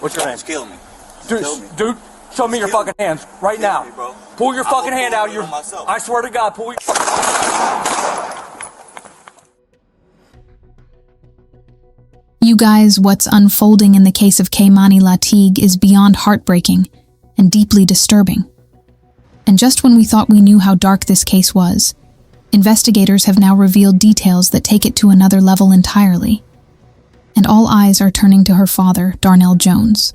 What's your name? Kill me. Dude, show me your fucking hands right now. Me, bro. Pull your fucking hand out. I swear to God, pull your... You guys, what's unfolding in the case of Kei'Mani Latigue is beyond heartbreaking and deeply disturbing. And just when we thought we knew how dark this case was, investigators have now revealed details that take it to another level entirely. And all eyes are turning to her father, Darnell Jones.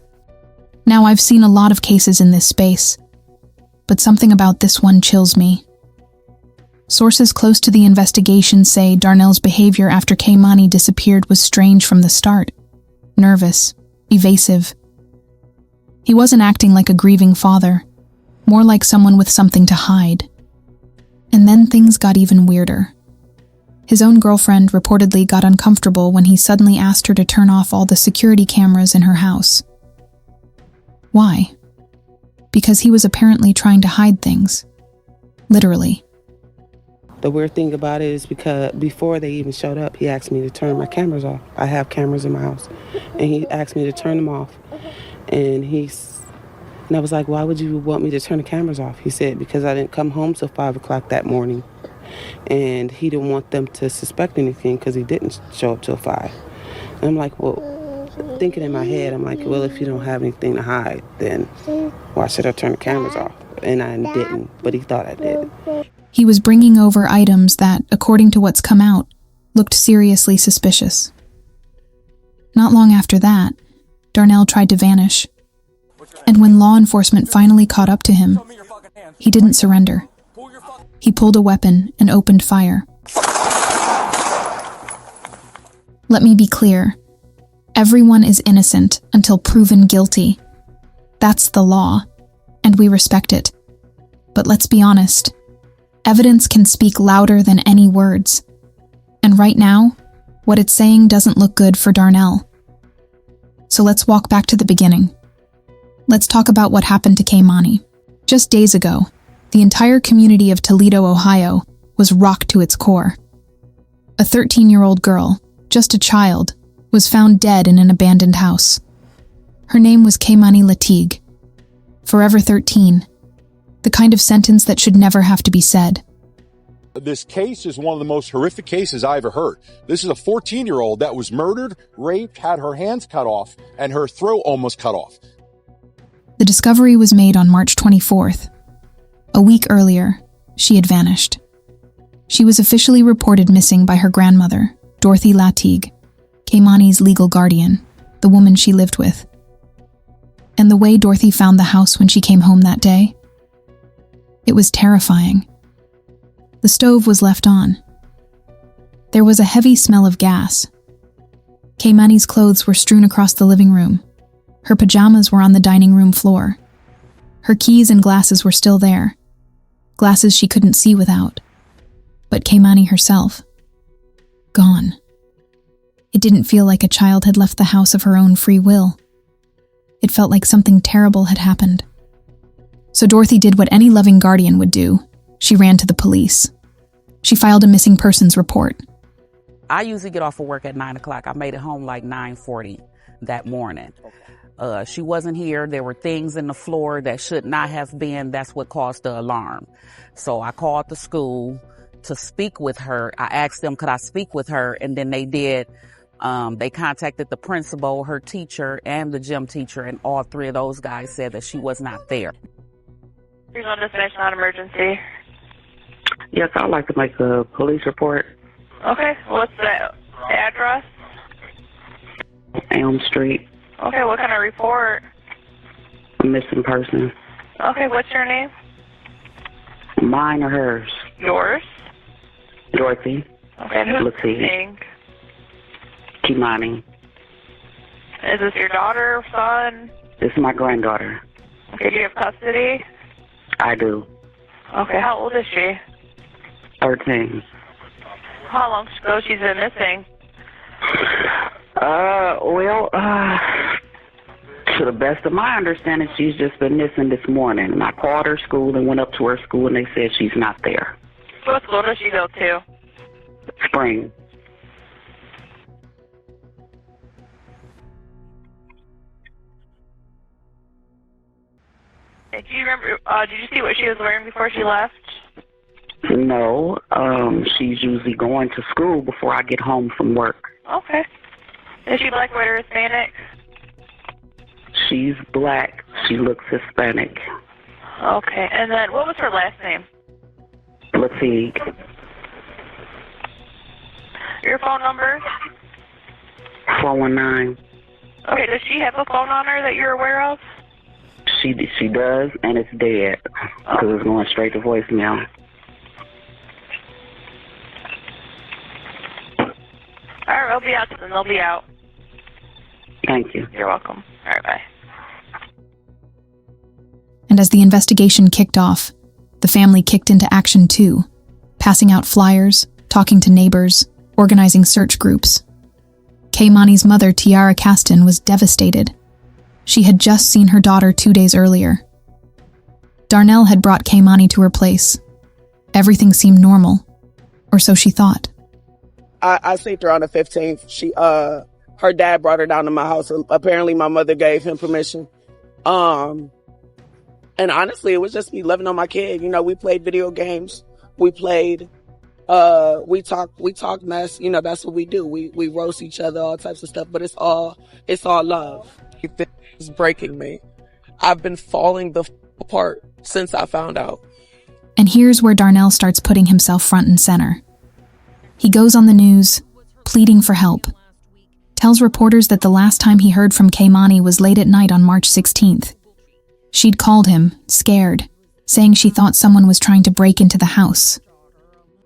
Now, I've seen a lot of cases in this space, but something about this one chills me. Sources close to the investigation say Darnell's behavior after Kaymani disappeared was strange from the start. Nervous, evasive. He wasn't acting like a grieving father, more like someone with something to hide. And then things got even weirder. His own girlfriend reportedly got uncomfortable when he suddenly asked her to turn off all the security cameras in her house. Why? Because he was apparently trying to hide things. Literally. The weird thing about it is because before they even showed up, he asked me to turn my cameras off. I have cameras in my house. And he asked me to turn them off. And I was like, why would you want me to turn the cameras off? He said, because I didn't come home till 5 o'clock that morning. And he didn't want them to suspect anything because he didn't show up till 5. And I'm like, well, thinking in my head, I'm like, well, if you don't have anything to hide, then why should I turn the cameras off? And I didn't, but he thought I did. He was bringing over items that, according to what's come out, looked seriously suspicious. Not long after that, Darnell tried to vanish. And when law enforcement finally caught up to him, he didn't surrender. He pulled a weapon and opened fire. Let me be clear. Everyone is innocent until proven guilty. That's the law, and we respect it. But let's be honest. Evidence can speak louder than any words. And right now, what it's saying doesn't look good for Darnell. So let's walk back to the beginning. Let's talk about what happened to Kaymani. Just days ago, the entire community of Toledo, Ohio, was rocked to its core. A 13-year-old girl, just a child, was found dead in an abandoned house. Her name was Kei'Mani Latigue. Forever 13. The kind of sentence that should never have to be said. This case is one of the most horrific cases I ever heard. This is a 14-year-old that was murdered, raped, had her hands cut off, and her throat almost cut off. The discovery was made on March 24th. A week earlier, she had vanished. She was officially reported missing by her grandmother, Dorothy Latigue, Kaymani's legal guardian, the woman she lived with. And the way Dorothy found the house when she came home that day? It was terrifying. The stove was left on. There was a heavy smell of gas. Kaymani's clothes were strewn across the living room. Her pajamas were on the dining room floor. Her keys and glasses were still there. Glasses she couldn't see without. But Kaymani herself, gone. It didn't feel like a child had left the house of her own free will. It felt like something terrible had happened. So Dorothy did what any loving guardian would do. She ran to the police. She filed a missing persons report. I usually get off of work at 9 o'clock. I made it home like 9:40 that morning. She wasn't here. There were things in the floor that should not have been. That's what caused the alarm. So I called the school to speak with her. I asked them, could I speak with her? And then they did. They contacted the principal, her teacher, and the gym teacher, and all three of those guys said that she was not there. Regional destination on emergency. Yes, I'd like to make a police report. Okay, what's the address? Elm Street. Okay, what kind of report? A missing person. Okay, what's your name? Mine or hers? Yours? Dorothy. Okay, and who's Latigue. missing? Kei'Mani. Is this your daughter or son? This is my granddaughter. Okay, do you have custody? I do. Okay, how old is she? 13. How long ago she's been missing? To the best of my understanding, she's just been missing this morning. And I called her school and went up to her school, and they said she's not there. What school does she go to? Spring. Do you remember, did you see what she was wearing before she left? No, she's usually going to school before I get home from work. Okay. Is she black, white, or Hispanic? She's black. She looks Hispanic. Okay, and then what was her last name? Latigue. Your phone number? 419. Okay, does she have a phone on her that you're aware of? She does, and it's dead because it's going straight to voicemail. All right, they'll be out soon. They'll be out. Thank you. You're welcome. All right, bye. And as the investigation kicked off, the family kicked into action too, passing out flyers, talking to neighbors, organizing search groups. Keimani's mother, 𝐼𝐴 was devastated. She had just seen her daughter 2 days earlier. Darnell had brought Keimani to her place. Everything seemed normal, or so she thought. I seen her on the 15th. Her dad brought her down to my house. Apparently my mother gave him permission. And honestly, it was just me loving on my kid. You know, we played video games. We played, we talk mess. You know, that's what we do. We roast each other, all types of stuff, but it's all love. It's breaking me. I've been falling the apart since I found out. And here's where Darnell starts putting himself front and center. He goes on the news, pleading for help. Tells reporters that the last time he heard from Keimani was late at night on March 16th. She'd called him, scared, saying she thought someone was trying to break into the house.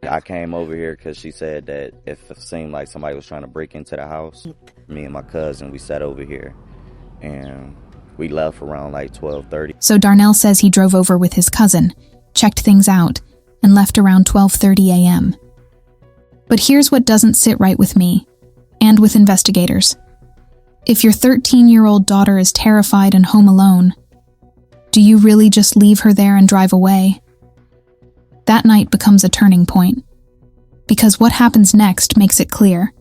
I came over here because she said that if it seemed like somebody was trying to break into the house, me and my cousin, we sat over here. And we left around like 12:30. So Darnell says he drove over with his cousin, checked things out, and left around 12:30 a.m. But here's what doesn't sit right with me, and with investigators. If your 13-year-old daughter is terrified and home alone, do you really just leave her there and drive away? That night becomes a turning point. Because what happens next makes it clear.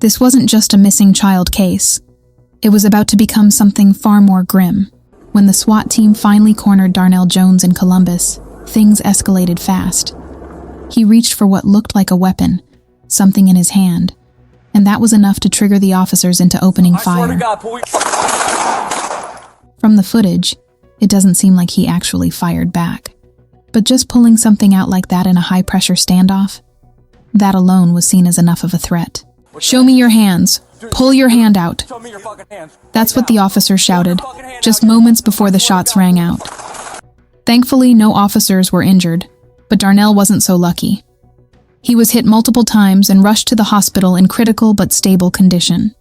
This wasn't just a missing child case. It was about to become something far more grim. When the SWAT team finally cornered Darnell Jones in Columbus, things escalated fast. He reached for what looked like a weapon, something in his hand, and that was enough to trigger the officers into opening fire. I swear to God, boy. From the footage, it doesn't seem like he actually fired back. But just pulling something out like that in a high-pressure standoff, that alone was seen as enough of a threat. "Show me your hands. Pull your hand out." Show me your fucking hands. That's what the officer shouted, just moments before the shots rang out. Thankfully, no officers were injured, but Darnell wasn't so lucky. He was hit multiple times and rushed to the hospital in critical but stable condition.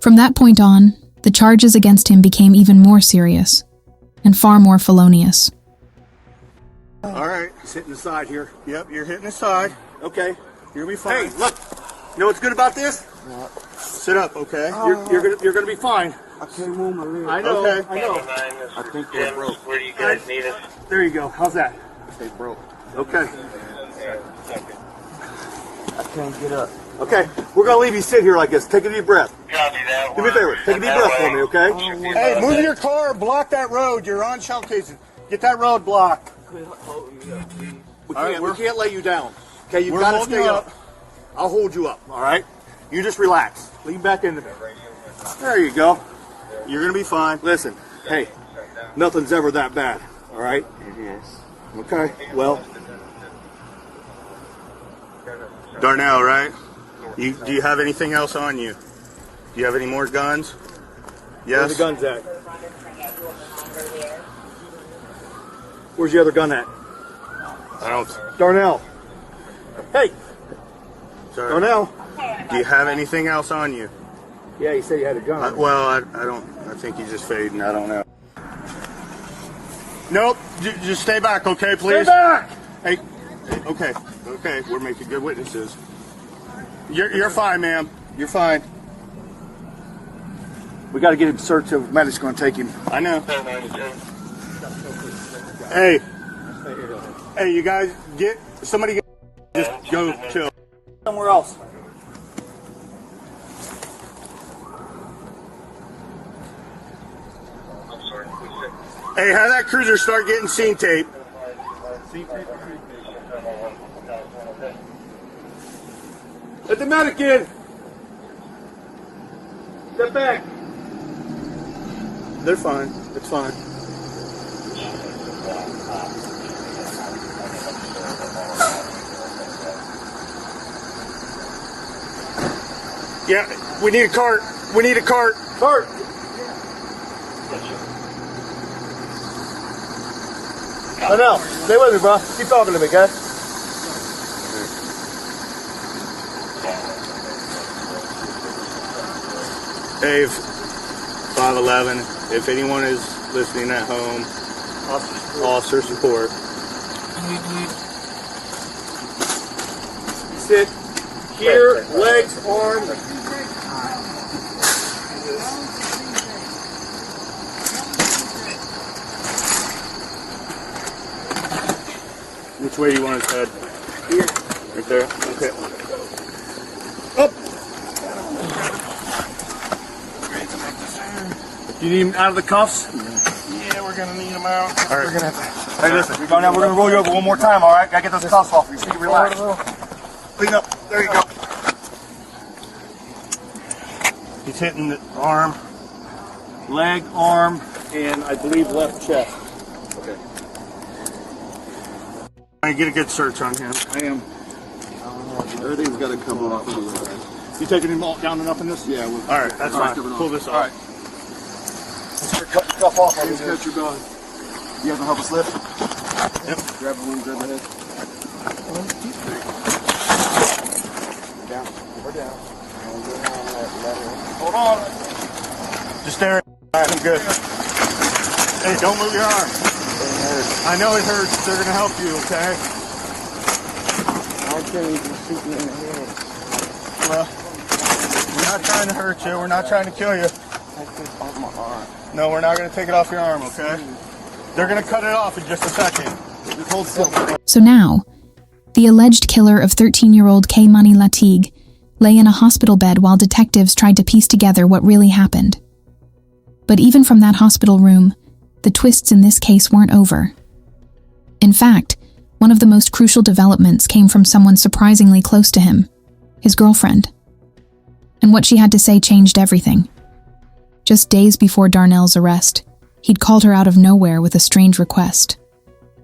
From that point on, the charges against him became even more serious and far more felonious. All right, he's hitting the side here. Yep, you're hitting the side. Okay, you're gonna be fine. Hey, look, you know what's good about this? What? Sit up, okay? You're gonna be fine. I can't move my leg. I know. Okay. I know. I think they're broke. Where do you guys need us? There you go. How's that? They broke. Okay. I can't get up. Okay, we're gonna leave you sit here like this. Take a deep breath. Copy that. Do me a favor. Take a deep breath for me, okay? Hey, move your car. Block that road. You're on shell cases. Get that road blocked. We can't lay you down. Okay, you've got to stay up. I'll hold you up, all right? You just relax. Lean back into me. There you go. You're going to be fine. Listen, hey, nothing's ever that bad, all right? Yes. Okay, well. Darnell, right? Do you have anything else on you? Do you have any more guns? Yes? Where's the guns at? Where's the other gun at? I don't. Darnell. Hey. Sorry. Darnell. Do you have anything else on you? Yeah, you said you had a gun. I don't. I think he's just fading. I don't know. Nope. Just stay back, okay, please? Stay back. Hey. Okay. Okay. We're making good witnesses. You're fine, ma'am. You're fine. We got to get him searched. The medic's going to take him. I know. Hey. Hey, you guys, somebody just go chill. Somewhere else. Hey, have that cruiser start getting scene tape. Let the medic in. Step back. They're fine. It's fine. Yeah, we need a cart. We need a cart. Cart. No, stay with me, bro. Keep talking to me, guys. Dave, 511. If anyone is listening at home, officer support. Sit here, legs, arms. Which way do you want his head? Here. Right there? Okay. Up! You need him out of the cuffs? Yeah, we're gonna need him out. All right. We're gonna have to... Hey, listen, we're gonna roll you over one more time, all right? Gotta get those cuffs off you so you can relax. Clean up. There you go. He's hitting the arm, leg, arm, and I believe left chest. Okay. I get a good search on him. I am. Everything's got to come off. You taking him down enough in this? Yeah. All right, that's fine. Pull this off. All right. Let's cut the cuff off. Please catch your gun. You guys will help us lift? Yep. Grab the wing, grab the head. Down. We're down. Hold on. Just stare at it. All right, I'm good. Hey, don't move your arm. I know it hurts. They're going to help you, okay? I can't even shoot me in the head. Well, we're not trying to hurt you. We're not trying to kill you. Take this off my arm. No, we're not going to take it off your arm, okay? They're going to cut it off in just a second. Just hold still. So now, the alleged killer of 13-year-old Kei'Mani Latigue lay in a hospital bed while detectives tried to piece together what really happened. But even from that hospital room, the twists in this case weren't over. In fact, one of the most crucial developments came from someone surprisingly close to him, his girlfriend. And what she had to say changed everything. Just days before Darnell's arrest, he'd called her out of nowhere with a strange request.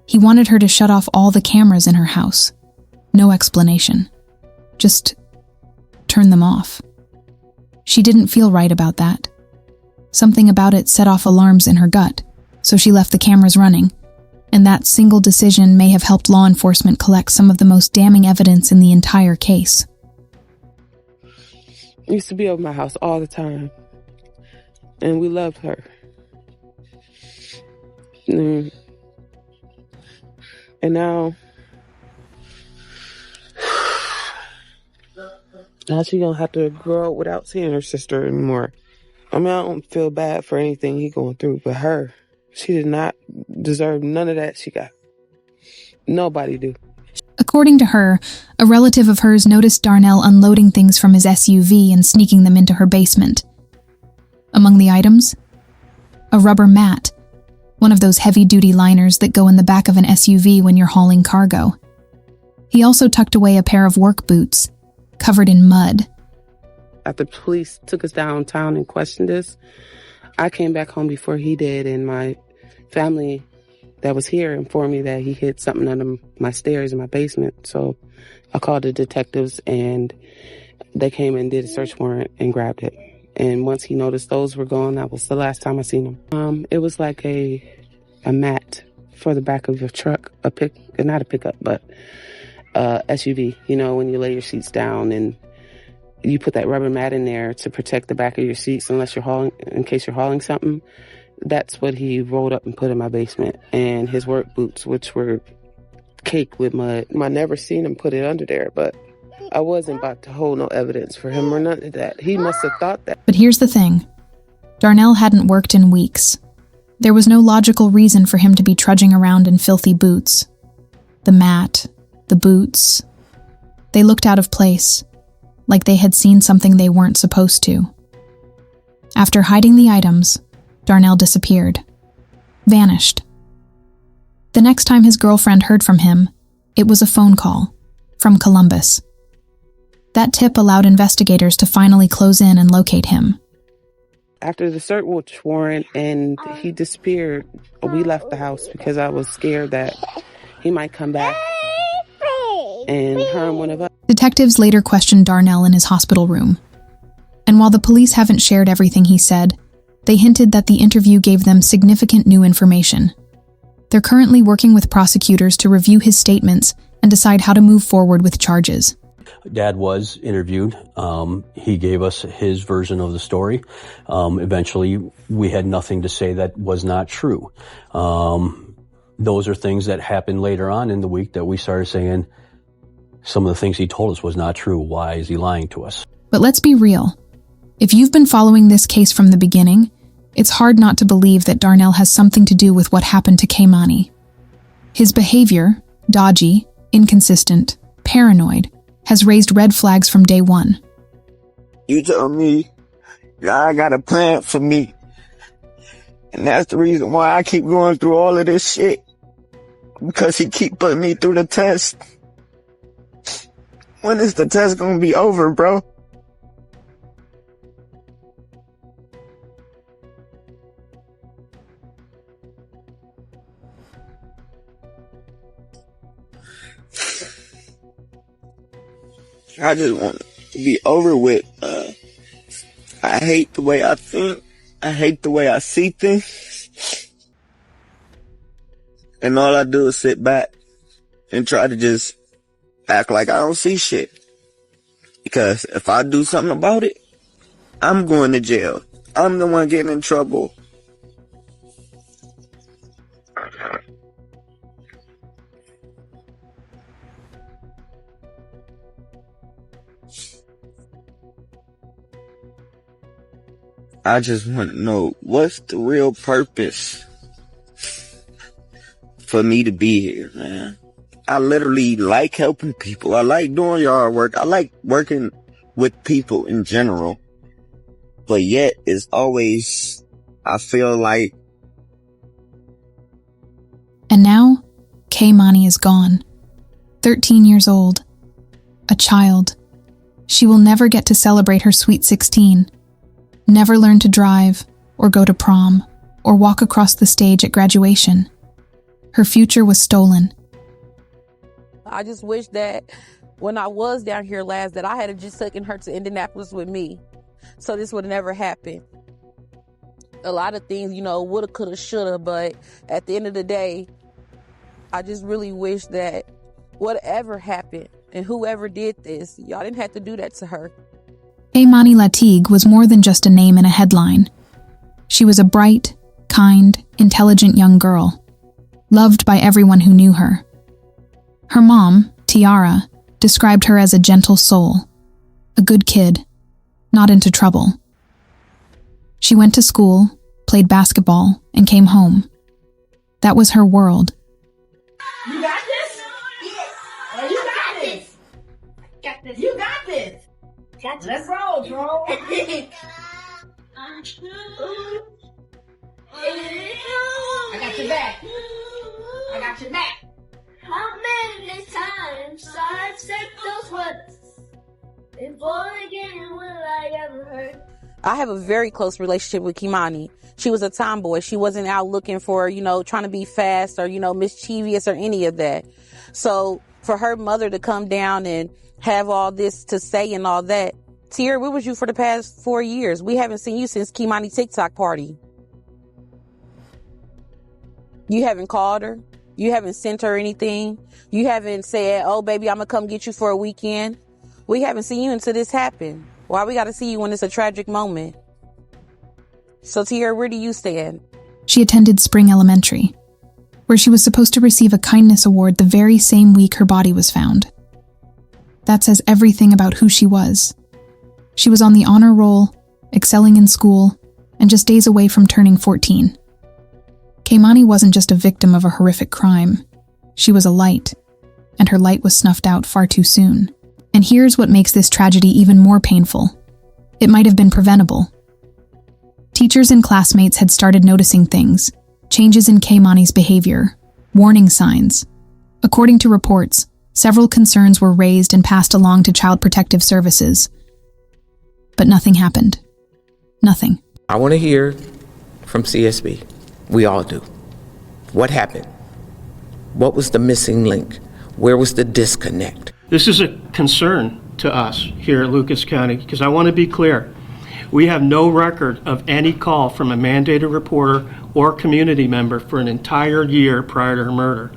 He wanted her to shut off all the cameras in her house. No explanation. Just turn them off. She didn't feel right about that. Something about it set off alarms in her gut, so she left the cameras running, and that single decision may have helped law enforcement collect some of the most damning evidence in the entire case. Used to be over my house all the time, and we loved her. And now she gonna have to grow up without seeing her sister anymore. I mean, I don't feel bad for anything he going through, but her, she did not deserve none of that she got. Nobody do. According to her, a relative of hers noticed Darnell unloading things from his SUV and sneaking them into her basement. Among the items, a rubber mat, one of those heavy-duty liners that go in the back of an SUV when you're hauling cargo. He also tucked away a pair of work boots, covered in mud. After police took us downtown and questioned us, I came back home before he did, and my family that was here informed me that he hid something under my stairs in my basement. So I called the detectives, and they came and did a search warrant and grabbed it. And once he noticed those were gone, that was the last time I seen him. It was like a mat for the back of your truck, not a pickup, but SUV. You know, when you lay your seats down and you put that rubber mat in there to protect the back of your seats in case you're hauling something. That's what he rolled up and put in my basement. And his work boots, which were caked with mud. I never seen him put it under there, but I wasn't about to hold no evidence for him or none of that. He must have thought that. But here's the thing. Darnell hadn't worked in weeks. There was no logical reason for him to be trudging around in filthy boots. The mat, the boots, they looked out of place, like they had seen something they weren't supposed to. After hiding the items, Darnell disappeared. vanished. The next time his girlfriend heard from him, it was a phone call from Columbus. That tip allowed investigators to finally close in and locate him. After the search warrant and he disappeared, we left the house because I was scared that he might come back and harm one of us. Detectives later questioned Darnell in his hospital room. And while the police haven't shared everything he said, they hinted that the interview gave them significant new information. They're currently working with prosecutors to review his statements and decide how to move forward with charges. Dad was interviewed. He gave us his version of the story. Eventually, we had nothing to say that was not true. Those are things that happened later on in the week that we started saying some of the things he told us was not true. Why is he lying to us? But let's be real. If you've been following this case from the beginning, it's hard not to believe that Darnell has something to do with what happened to Kaymani. His behavior, dodgy, inconsistent, paranoid, has raised red flags from day one. You told me God got a plan for me. And that's the reason why I keep going through all of this shit. Because he keep putting me through the test. When is the test gonna be over, bro? I just want it to be over with. I hate the way I think. I hate the way I see things. And all I do is sit back and try to just act like I don't see shit. Because if I do something about it, I'm going to jail. I'm the one getting in trouble. I just want to know, what's the real purpose for me to be here, man? I literally like helping people. I like doing yard work. I like working with people in general. But yet, it's always, I feel like... And now, Kaymani is gone. 13 years old. A child. She will never get to celebrate her sweet 16. Never learn to drive, or go to prom, or walk across the stage at graduation. Her future was stolen. I just wish that when I was down here last, that I had just taken her to Indianapolis with me, so this would never happen. A lot of things, woulda, coulda, shoulda, but at the end of the day, I just really wish that whatever happened and whoever did this, y'all didn't have to do that to her. Kei'Mani Latigue was more than just a name in a headline. She was a bright, kind, intelligent young girl, loved by everyone who knew her. Her mom, Tiara, described her as a gentle soul, a good kid, not into trouble. She went to school, played basketball, and came home. That was her world. You got this? Yeah. You got this. Got this. You got this. Let's roll, bro. I got your back. I got your back. How many times I've said those words? And born again will I ever hurt? I have a very close relationship with Kei'Mani. She was a tomboy. She wasn't out looking for, trying to be fast or, mischievous or any of that. So for her mother to come down and have all this to say and all that. Tiara, where was you for the past 4 years? We haven't seen you since Kei'Mani TikTok party. You haven't called her. You haven't sent her anything. You haven't said, oh, baby, I'm going to come get you for a weekend. We haven't seen you until this happened. Why we got to see you when it's a tragic moment? So, Tiara, where do you stand? She attended Spring Elementary, where she was supposed to receive a kindness award the very same week her body was found. That says everything about who she was. She was on the honor roll, excelling in school, and just days away from turning 14. Kaymani wasn't just a victim of a horrific crime. She was a light, and her light was snuffed out far too soon. And here's what makes this tragedy even more painful. It might have been preventable. Teachers and classmates had started noticing things, changes in Keimani's behavior, warning signs. According to reports, several concerns were raised and passed along to Child Protective Services. But nothing happened. Nothing. I want to hear from CSB. We all do. What happened? What was the missing link? Where was the disconnect? This is a concern to us here at Lucas County, because I want to be clear. We have no record of any call from a mandated reporter or community member for an entire year prior to her murder.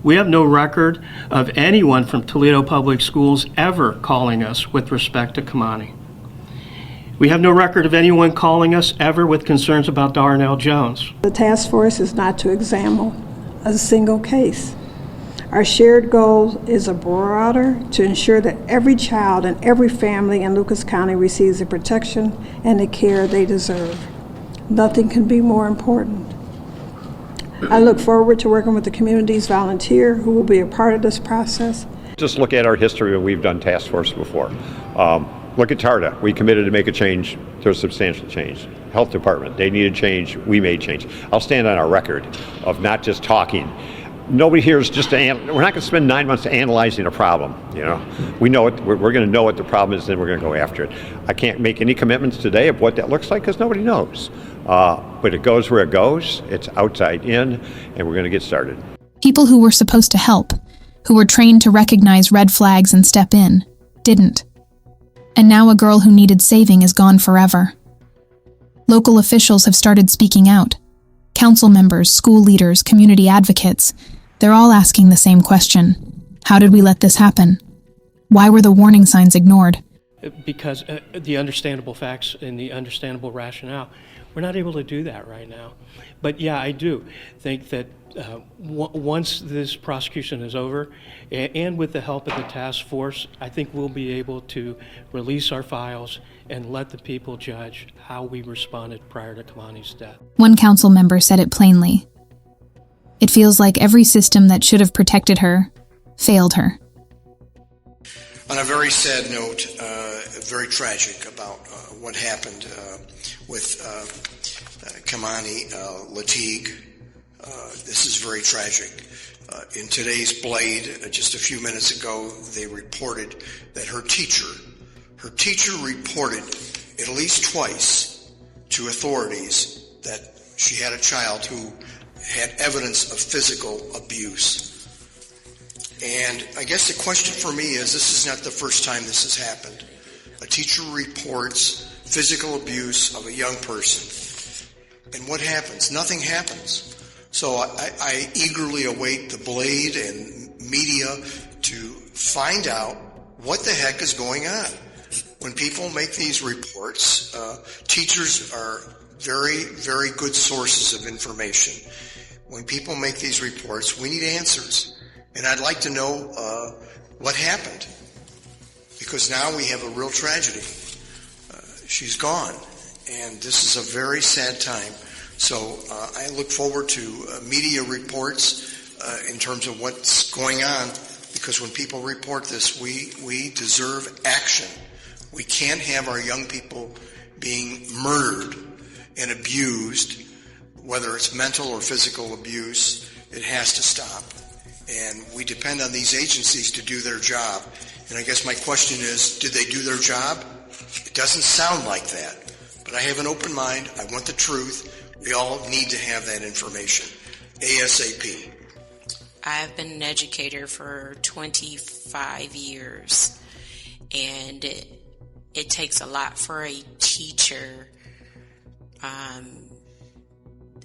We have no record of anyone from Toledo Public Schools ever calling us with respect to Keimani. We have no record of anyone calling us ever with concerns about Darnell Jones. The task force is not to examine a single case. Our shared goal is broader to ensure that every child and every family in Lucas County receives the protection and the care they deserve. Nothing can be more important. I look forward to working with the community's volunteer who will be a part of this process. Just look at our history when we've done task force before. Look at TARDA. We committed to make a change. There's substantial change. Health Department, they needed change. We made change. I'll stand on our record of not just talking. Nobody here is just we're not going to spend 9 months analyzing a problem. You know, we know it. We're going to know what the problem is, then we're going to go after it. I can't make any commitments today of what that looks like because nobody knows. But it goes where it goes. It's outside in, and we're going to get started. People who were supposed to help, who were trained to recognize red flags and step in, didn't. And now a girl who needed saving is gone forever. Local officials have started speaking out. Council members, school leaders, community advocates, they're all asking the same question. How did we let this happen? Why were the warning signs ignored? Because the understandable facts and the understandable rationale, we're not able to do that right now. But yeah, I do think that once this prosecution is over, and with the help of the task force, I think we'll be able to release our files and let the people judge how we responded prior to Keimani's death. One council member said it plainly. It feels like every system that should have protected her failed her. On a very sad note, very tragic about what happened with Kei'Mani Latigue. This is very tragic. In today's Blade, just a few minutes ago, they reported that her teacher reported at least twice to authorities that she had a child who had evidence of physical abuse. And I guess the question for me is, this is not the first time this has happened. A teacher reports physical abuse of a young person. And what happens? Nothing happens. So I eagerly await the Blade and media to find out what the heck is going on. When people make these reports, teachers are very, very good sources of information. When people make these reports, we need answers. And I'd like to know what happened, because now we have a real tragedy. She's gone, and this is a very sad time. So I look forward to media reports in terms of what's going on, because when people report this, we deserve action. We can't have our young people being murdered and abused, whether it's mental or physical abuse. It has to stop. And we depend on these agencies to do their job. And I guess my question is, did they do their job? It doesn't sound like that. But I have an open mind. I want the truth. We all need to have that information. ASAP. I've been an educator for 25 years. And it takes a lot for a teacher,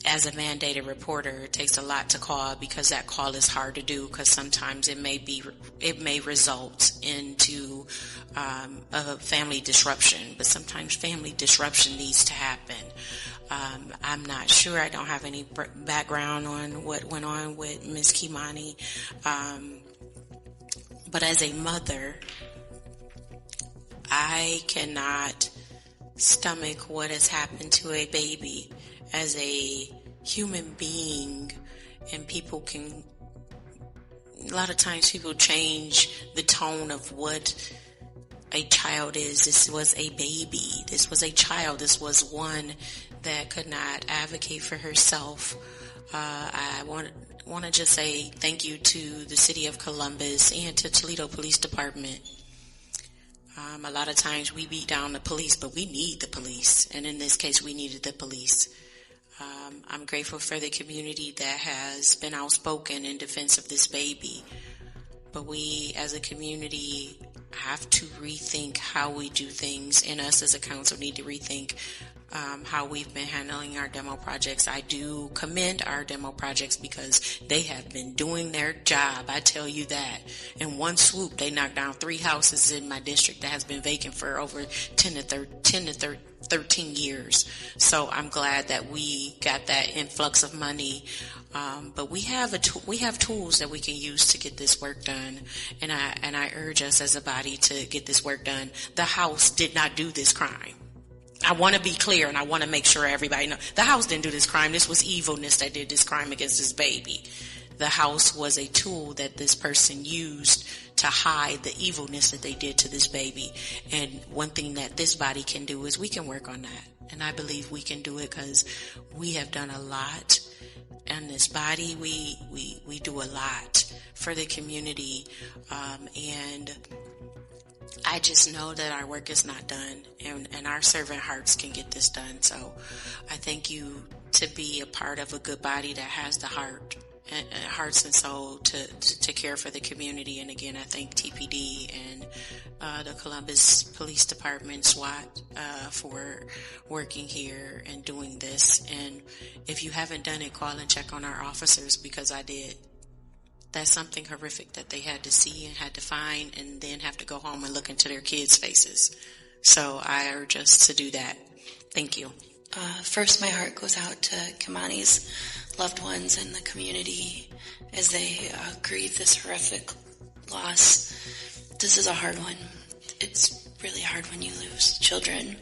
as a mandated reporter. It takes a lot to call, because that call is hard to do, because sometimes it may result into a family disruption, but sometimes family disruption needs to happen. I'm not sure. I don't have any background on what went on with Ms. Keimani, but as a mother, I cannot stomach what has happened to a baby. As a human being, and a lot of times people change the tone of what a child is. This was a baby. This was a child. This was one that could not advocate for herself. I want to just say thank you to the City of Columbus and to Toledo Police Department. A lot of times we beat down the police, but we need the police. And in this case, we needed the police. I'm grateful for the community that has been outspoken in defense of this baby. But we as a community have to rethink how we do things, and us as a council need to rethink how we've been handling our demo projects. I do commend our demo projects because they have been doing their job. I tell you that. In one swoop, they knocked down 3 houses in my district that has been vacant for over 10 to 13 years. So I'm glad that we got that influx of money. But we have tools that we can use to get this work done, and I urge us as a body to get this work done. The House did not do this crime. I want to be clear, and I want to make sure everybody knows. The House didn't do this crime. This was evilness that did this crime against this baby. The House was a tool that this person used to hide the evilness that they did to this baby. And one thing that this body can do is we can work on that. And I believe we can do it because we have done a lot. In this body, we do a lot for the community, and I just know that our work is not done, and our servant hearts can get this done. So I thank you to be a part of a good body that has the hearts and soul to care for the community. And again, I thank TPD and the Columbus Police Department, SWAT, for working here and doing this. And if you haven't done it, call and check on our officers, because I did. That's something horrific that they had to see and had to find, and then have to go home and look into their kids' faces. So I urge us to do that. Thank you. First, my heart goes out to Kaymani's loved ones and the community as they grieve this horrific loss. This is a hard one. It's really hard when you lose children.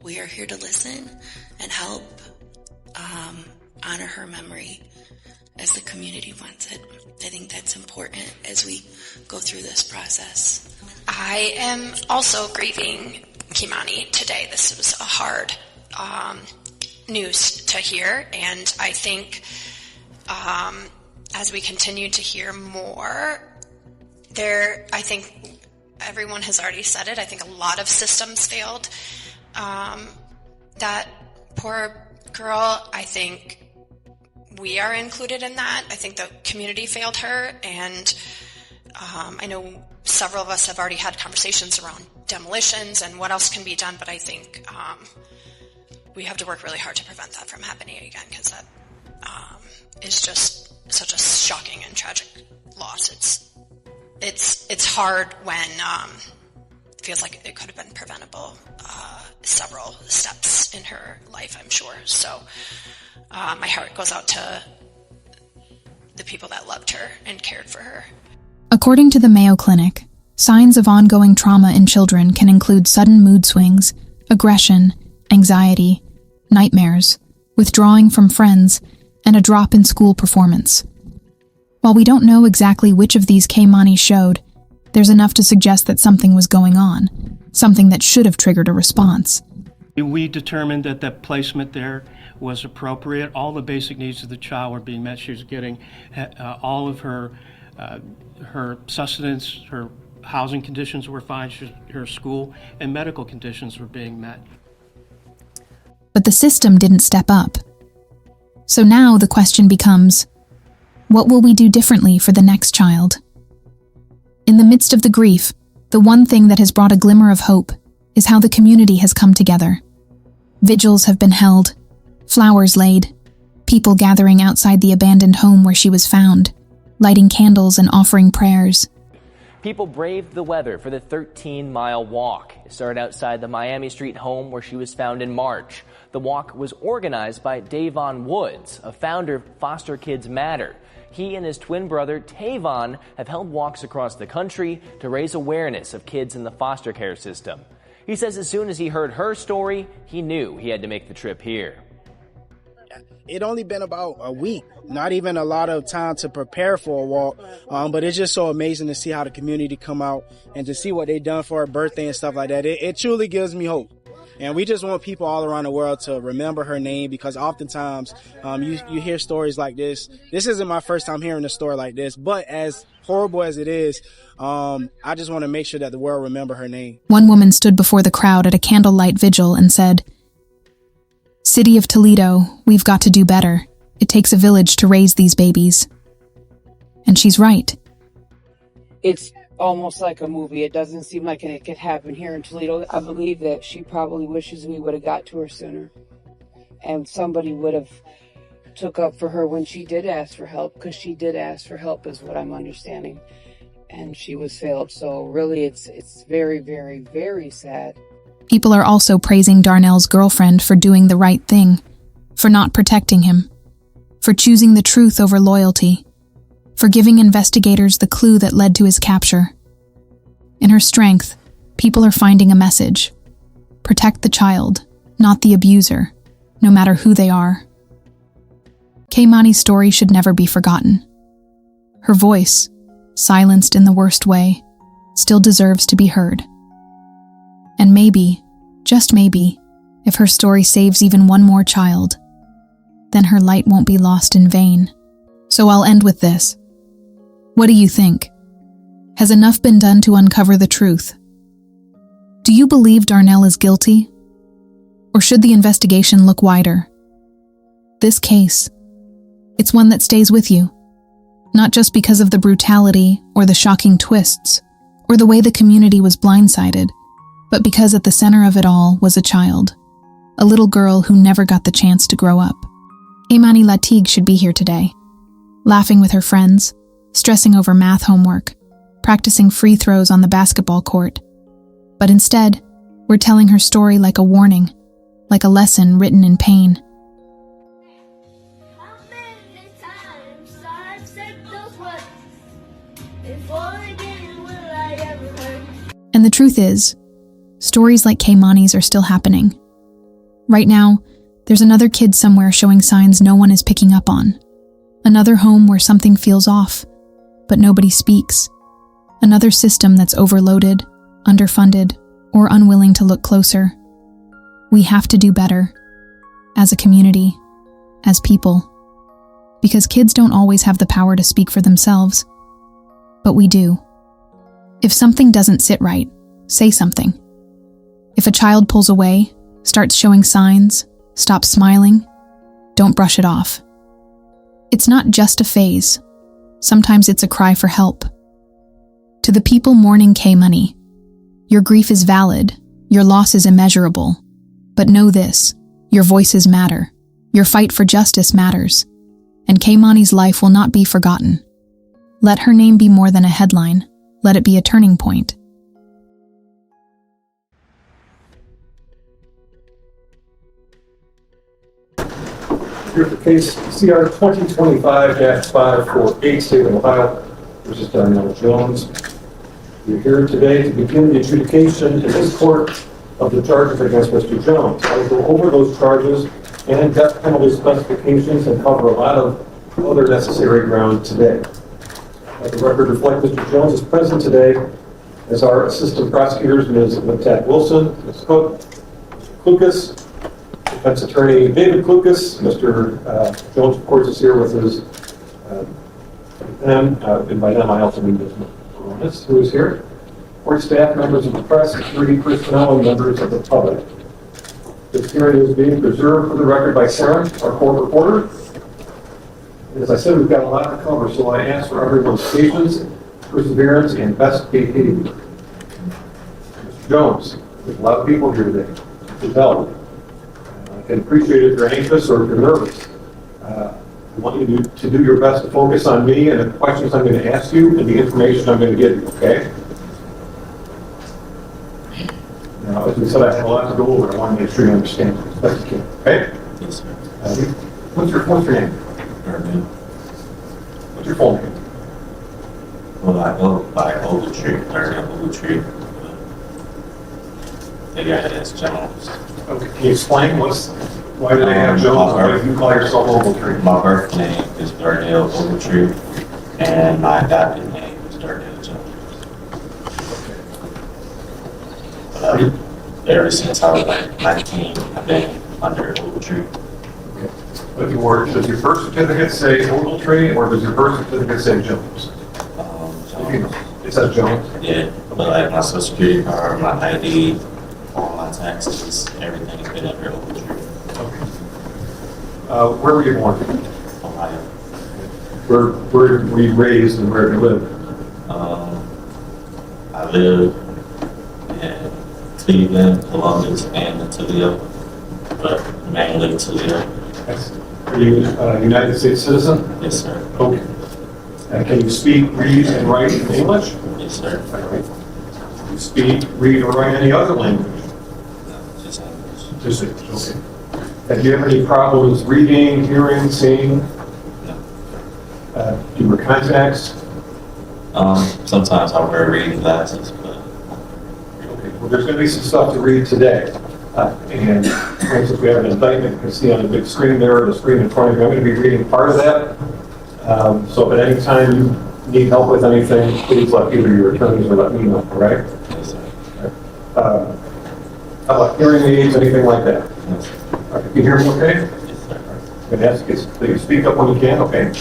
We are here to listen and help honor her memory as the community wants it. I think that's important as we go through this process. I am also grieving Kei'Mani today. This was a hard news to hear, and I think as we continue to hear more, I think everyone has already said it, I think a lot of systems failed. That poor girl, I think we are included in that. I think the community failed her, and I know several of us have already had conversations around demolitions and what else can be done, but I think we have to work really hard to prevent that from happening again, because that is just such a shocking and tragic loss. It's hard when it feels like it could have been preventable. Several steps in her life, I'm sure. So my heart goes out to the people that loved her and cared for her. According to the Mayo Clinic, signs of ongoing trauma in children can include sudden mood swings, aggression, anxiety, nightmares, withdrawing from friends, and a drop in school performance. While we don't know exactly which of these Kaymani showed, there's enough to suggest that something was going on, something that should have triggered a response. We determined that the placement there was appropriate. All the basic needs of the child were being met. She was getting all of her sustenance, her housing conditions were fine, her school and medical conditions were being met. But the system didn't step up. So now the question becomes, what will we do differently for the next child? In the midst of the grief, the one thing that has brought a glimmer of hope is how the community has come together. Vigils have been held, flowers laid, people gathering outside the abandoned home where she was found, lighting candles and offering prayers. People braved the weather for the 13-mile walk. It started outside the Miami Street home where she was found in March. The walk was organized by Davon Woods, a founder of Foster Kids Matter. He and his twin brother, Tavon, have held walks across the country to raise awareness of kids in the foster care system. He says as soon as he heard her story, he knew he had to make the trip here. it only been about a week, not even a lot of time to prepare for a walk. But it's just so amazing to see how the community come out and to see what they done for her birthday and stuff like that. It truly gives me hope. And we just want people all around the world to remember her name, because oftentimes you hear stories like this. This isn't my first time hearing a story like this, but as horrible as it is, I just want to make sure that the world remember her name. One woman stood before the crowd at a candlelight vigil and said, "City of Toledo, we've got to do better. It takes a village to raise these babies." And she's right. It's almost like a movie. It doesn't seem like it could happen here in Toledo. I believe that she probably wishes we would have got to her sooner, and somebody would have took up for her when she did ask for help, because she did ask for help is what I'm understanding, and she was failed. So really it's very, very, very sad. People are also praising Darnell's girlfriend for doing the right thing, for not protecting him, for choosing the truth over loyalty, for giving investigators the clue that led to his capture. In her strength, people are finding a message. Protect the child, not the abuser, no matter who they are. Keimani's story should never be forgotten. Her voice, silenced in the worst way, still deserves to be heard. And maybe, just maybe, if her story saves even one more child, then her light won't be lost in vain. So I'll end with this. What do you think? Has enough been done to uncover the truth? Do you believe Darnell is guilty? Or should the investigation look wider? This case, it's one that stays with you, not just because of the brutality or the shocking twists or the way the community was blindsided, but because at the center of it all was a child, a little girl who never got the chance to grow up. Kei'Mani Latigue should be here today, laughing with her friends, stressing over math homework, practicing free throws on the basketball court. But instead, we're telling her story like a warning, like a lesson written in pain. And the truth is, stories like Keimani's are still happening. Right now, there's another kid somewhere showing signs no one is picking up on. Another home where something feels off, but nobody speaks. Another system that's overloaded, underfunded, or unwilling to look closer. We have to do better, as a community, as people. Because kids don't always have the power to speak for themselves, but we do. If something doesn't sit right, say something. If a child pulls away, starts showing signs, stops smiling, don't brush it off. It's not just a phase. Sometimes it's a cry for help. To the people mourning Keimani, your grief is valid, your loss is immeasurable. But know this, your voices matter. Your fight for justice matters. And Keimani's life will not be forgotten. Let her name be more than a headline. Let it be a turning point. Here's the case CR 2025-548, State of Ohio versus Darnell Jones. We're here today to begin the adjudication in this court of the charges against Mr. Jones. I will go over those charges and death penalty specifications and cover a lot of other necessary ground today. Let the record reflect Mr. Jones is present today as our assistant prosecutors, Ms. Wilson, Ms. Cook, Clucas, defense attorney David Clucas. Mr. Jones, of course, is here with his and by them I also mean Ms. Moronis, who is here. Court staff, members of the press, security personnel, and members of the public. This hearing is being preserved for the record by Sarah, our court reporter. As I said, we've got a lot to cover, so I ask for everyone's patience, perseverance, and best behavior. Mr. Jones, there's a lot of people here today to help. I can appreciate if you're anxious or if you're nervous. I want you to do your best to focus on me and the questions I'm going to ask you and the information I'm going to give you, okay? Now, as we said, I have a lot to go over. I want to make sure you understand as best you can, okay? Yes, sir. What's your name? What's your full name? Well, I go by 𝐿𝐶𝐿. Maybe I had as Jones. Okay, can you explain what's Why do they have Jones? Why do you call yourself Ogletree? My birth name is Darnell Ogletree, and my adopted name is Darnell Jones. But ever since I was like 19, I've been under Ogletree. But does your birth certificate say Ogletree, or does your birth certificate say Jones? Jones. It says Jones? Yeah, but like my social security card, my ID, all my taxes, everything has been under Ogletree. Where were you born? Ohio. Where were you raised and where do you live? I live in Cleveland, Columbus, and Toledo, but mainly Toledo. Are you a United States citizen? Yes, sir. Okay. Can you speak, read, and write in English? Yes, sir. All right. Can you speak, read, or write any other language? Just English. Just English, okay. Do you have any problems reading, hearing, seeing? No. Do you wear contacts? Sometimes I wear reading glasses, but... Okay, well, there's going to be some stuff to read today. And for instance, we have an indictment you can see on the big screen there, the screen in front of you. I'm going to be reading part of that. So if at any time you need help with anything, please let either your attorneys or let me know, all right? Yes, sir. How about hearing aids, anything like that? Yes, sir. All right, can you hear me okay? Yes, sir. I'm going to ask you to speak up when you can, okay?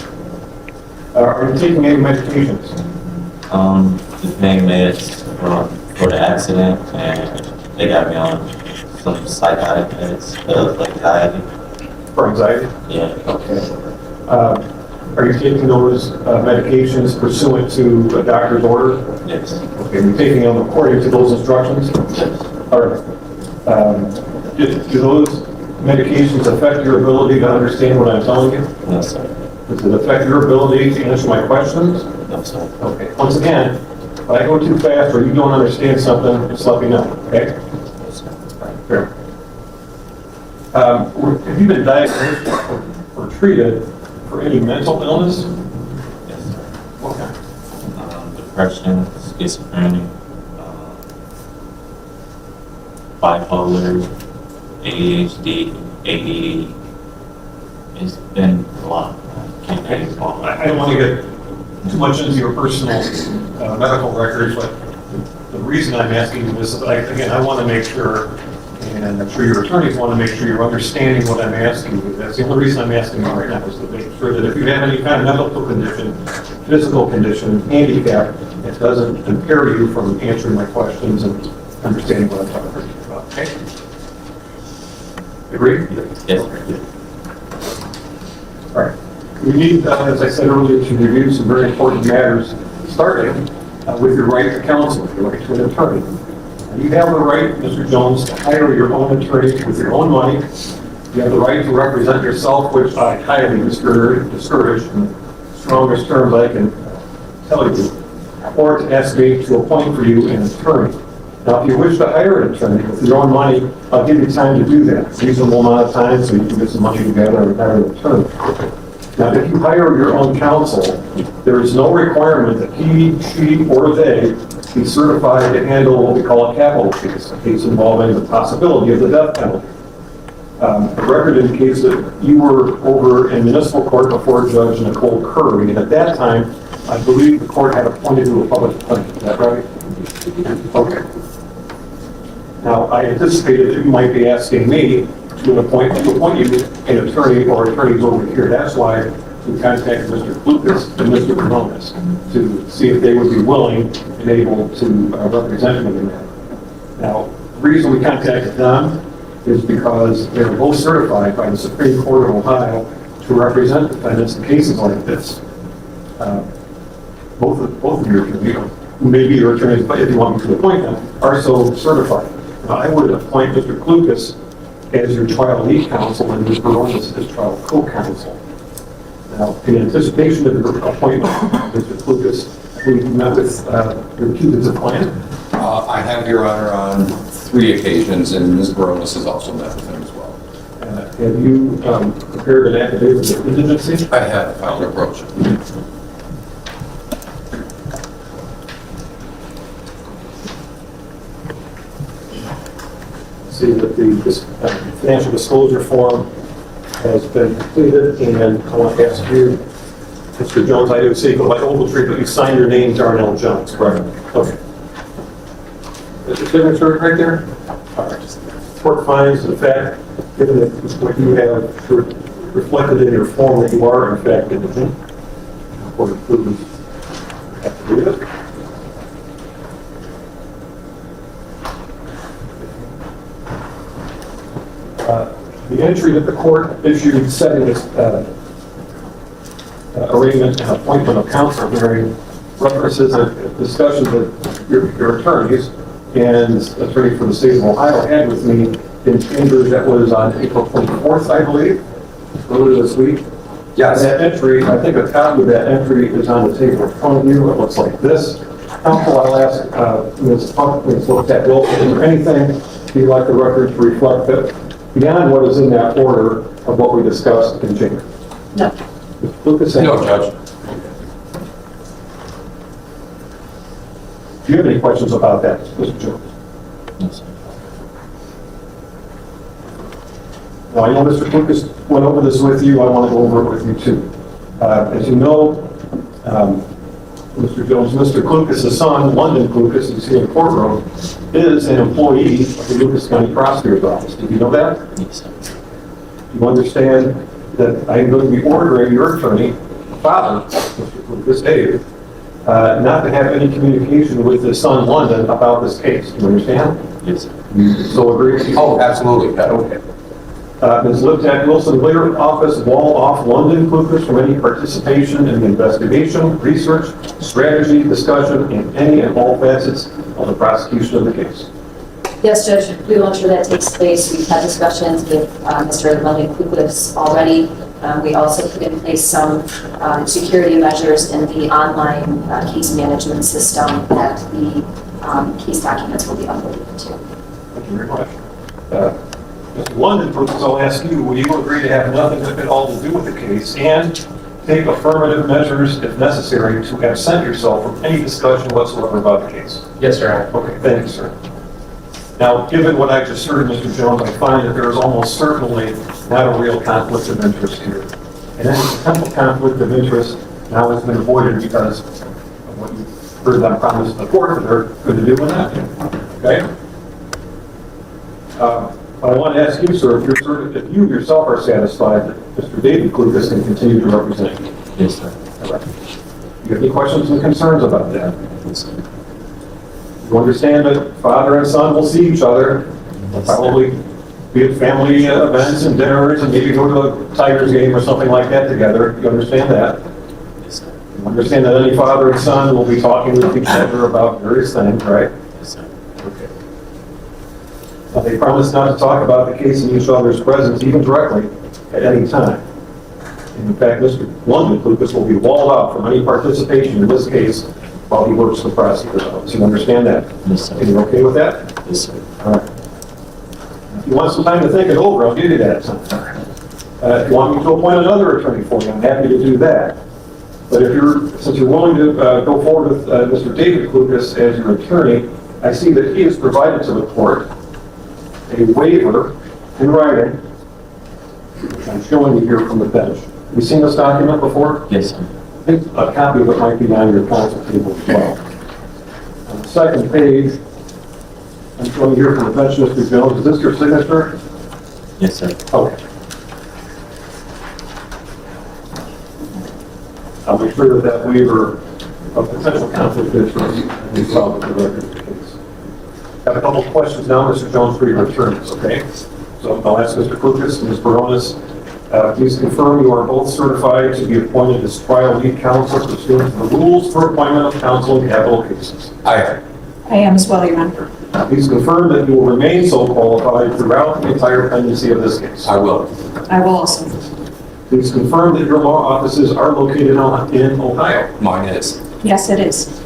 Are you taking any medications? The pain meds for the accident, and they got me on some psychotic meds, like anxiety. For anxiety? Yeah. Okay. Are you taking those medications pursuant to a doctor's order? Yes. Okay, you're taking them according to those instructions? Yes. All right. Do those medications affect your ability to understand what I'm telling you? No, sir. Does it affect your ability to answer my questions? No, sir. Okay. Once again, if I go too fast or you don't understand something, just let me know, okay? Yes, sir. All right, fair. Have you been diagnosed or treated for any mental illness? Yes, sir. What kind? Depression, schizophrenia, bipolar, ADHD, ADD. It's been a lot. Can't name it all. I don't want to get too much into your personal medical records, but the reason I'm asking you this is, again, I want to make sure, and I'm sure your attorneys want to make sure you're understanding what I'm asking you. That's the only reason I'm asking you right now, is to make sure that if you have any kind of medical condition, physical condition, handicap, it doesn't impair you from answering my questions and understanding what I'm talking about. Okay? Agree? Yes, sir. All right. We need, as I said earlier, to review some very important matters, starting with your right to counsel, your right to an attorney. You have the right, Mr. Jones, to hire your own attorney with your own money. You have the right to represent yourself, which I highly discourage in the strongest terms I can tell you, or to ask me to appoint for you an attorney. Now, if you wish to hire an attorney with your own money, I'll give you time to do that. A reasonable amount of time so you can get some money together and hire an attorney. Now, if you hire your own counsel, there is no requirement that he, she, or they be certified to handle what we call a capital case, a case involving the possibility of the death penalty. The record indicates that you were over in municipal court before Judge Nicole Curry, and at that time, I believe the court had appointed you a public defender. Is that right? Okay. Now, I anticipated that you might be asking me to appoint you an attorney or attorneys over here. That's why we contacted Mr. Lucas and Mr. Ramones to see if they would be willing and able to represent me in that. Now, the reason we contacted them is because they are both certified by the Supreme Court of Ohio to represent defendants in cases like this. Both of your attorneys, who may be your attorneys, but if you want me to appoint them, are so certified. Now, I would appoint Mr. Lucas as your trial lead counsel and Mr. Ramones as trial co-counsel. Now, in anticipation of your appointment, Mr. Lucas, we met with your 𝐬𝐮𝐬𝐫𝐿. I have, Your Honor, on 3 occasions, and Ms. Baronis has also met with him as well. Have you prepared an affidavit of indigency? I have filed a approach. See that the financial disclosure form has been completed, and I want to ask you, Mr. Jones, I do see you go by Ogletree, but you signed your name, Darnell Jones, correct? Okay. Is your signature right there? All right. Court finds, in fact, given that what you have reflected in your form, that you are, in fact, indigent. Court approves. Have to read it. The entry that the court issued setting this arraignment and appointment of counsel hearing references a discussion that your attorneys and attorney for the state of Ohio had with me in chambers that was on April 24th, I believe, earlier this week. Yes. That entry, I think a copy of that entry is on the table in front of you. It looks like this. Counsel, I'll ask Ms. Punk, Ms. Latigue, is there anything you'd like the record to reflect that beyond what is in that order of what we discussed in chamber? No. Mr. Lucas? No, Judge. Do you have any questions about that, Mr. Jones? No, sir. Now, I know Mr. Lucas went over this with you. I want to go over it with you, too. As you know, Mr. Jones, Mr. Klukas' son, London Klukas, who's here in the courtroom, is an employee of the Lucas County Prosecutor's Office. Did you know that? Yes, sir. Do you understand that I am going to be ordering your attorney, father, Mr. Klukas, Dave, not to have any communication with his son, London, about this case? Do you understand? Yes, sir. You so agree? Oh, absolutely. Okay. Ms. Liptak Wilson, Blair Office, wall off London Klukas from any participation in the investigation, research, strategy, discussion, in any and all facets of the prosecution of the case. Yes, Judge, we will ensure that takes place. We've had discussions with Mr. London Klukas already. We also put in place some security measures in the online case management system that the case documents will be uploaded to. Thank you very much. Mr. London Klukas, I'll ask you, will you agree to have nothing at all to do with the case and take affirmative measures, if necessary, to absent yourself from any discussion whatsoever about the case? Yes, sir. Okay, thank you, sir. Now, given what I just heard, Mr. Jones, I find that there is almost certainly not a real conflict of interest here. And any potential conflict of interest now has been avoided because of what you've heard them promise the court that they're going to do with that. Okay? But I want to ask you, sir, if you yourself are satisfied that Mr. David Klukas can continue to represent you. Yes, sir. All right. Do you have any questions and concerns about that? Yes, sir. You understand that father and son will see each other, probably be at family events and dinners, and maybe go to a Tigers game or something like that together. You understand that? Yes, sir. You understand that any father and son will be talking with each other about various things, right? Yes, sir. Okay. Now, they promise not to talk about the case in each other's presence, even directly, at any time. And in fact, Mr. London Klukas will be walled out from any participation in this case while he works for the prosecutor's office. You understand that? Yes, sir. Are you okay with that? Yes, sir. All right. If you want some time to think it over, I'll give you that time. If you want me to appoint another attorney for you, I'm happy to do that. But since you're willing to go forward with Mr. David Klukas as your attorney, I see that he has provided to the court a waiver in writing, which I'm showing you here from the bench. Have you seen this document before? Yes, sir. I think a copy of it might be on your counsel table as well. On the second page, I'm showing you here from the bench, Mr. Jones. Is this your signature? Yes, sir. Okay. I'll make sure that waiver of potential conflict of interest is solved with the record of the case. I have a couple of questions now, Mr. Jones, for your attorneys, okay? So I'll ask Mr. Klukas and Ms. Baronis, please confirm you are both certified to be appointed as trial lead counsel pursuant to the rules for appointment of counsel in capital cases. I am. I am as well, Your Honor. Please confirm that you will remain so qualified throughout the entire pendency of this case. I will. I will also. Please confirm that your law offices are located in Ohio. Mine is. Yes, it is.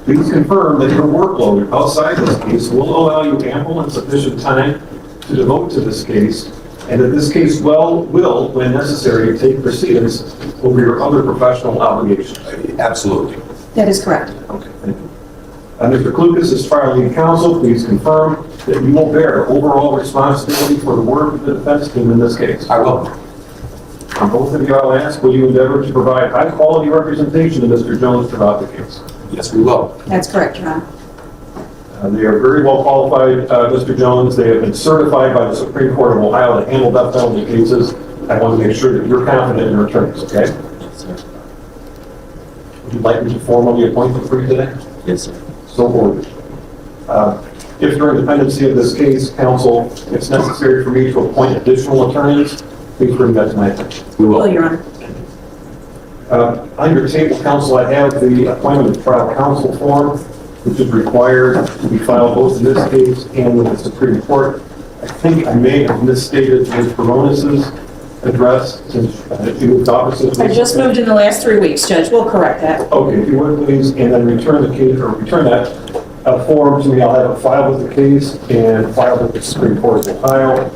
Please confirm that your workload outside this case will allow you ample and sufficient time to devote to this case, and that this case will, when necessary, take precedence over your other professional obligations. Absolutely. That is correct. Okay, thank you. Mr. Klukas, as trial lead counsel, please confirm that you will bear overall responsibility for the work of the defense team in this case. I will. On both of you, I'll ask, will you endeavor to provide high-quality representation to Mr. Jones throughout the case? Yes, we will. That's correct, Your Honor. They are very well qualified, Mr. Jones. They have been certified by the Supreme Court of Ohio to handle death penalty cases. I want to make sure that you're confident in your attorneys, okay? Yes, sir. Would you like me to formally appoint them for you today? Yes, sir. So ordered. If during the pendency of this case, counsel, it's necessary for me to appoint additional attorneys, please bring that to my attention. We will. Your Honor. On your table, counsel, I have the appointment of trial counsel form, which is required to be filed both in this case and with the Supreme Court. I think I may have misstated Ms. Baronis's address since she moved offices. I just moved in the last 3 weeks, Judge. We'll correct that. Okay, if you would please, and then return the case, or return that form to me. I'll have it filed with the case and filed with the Supreme Court of Ohio.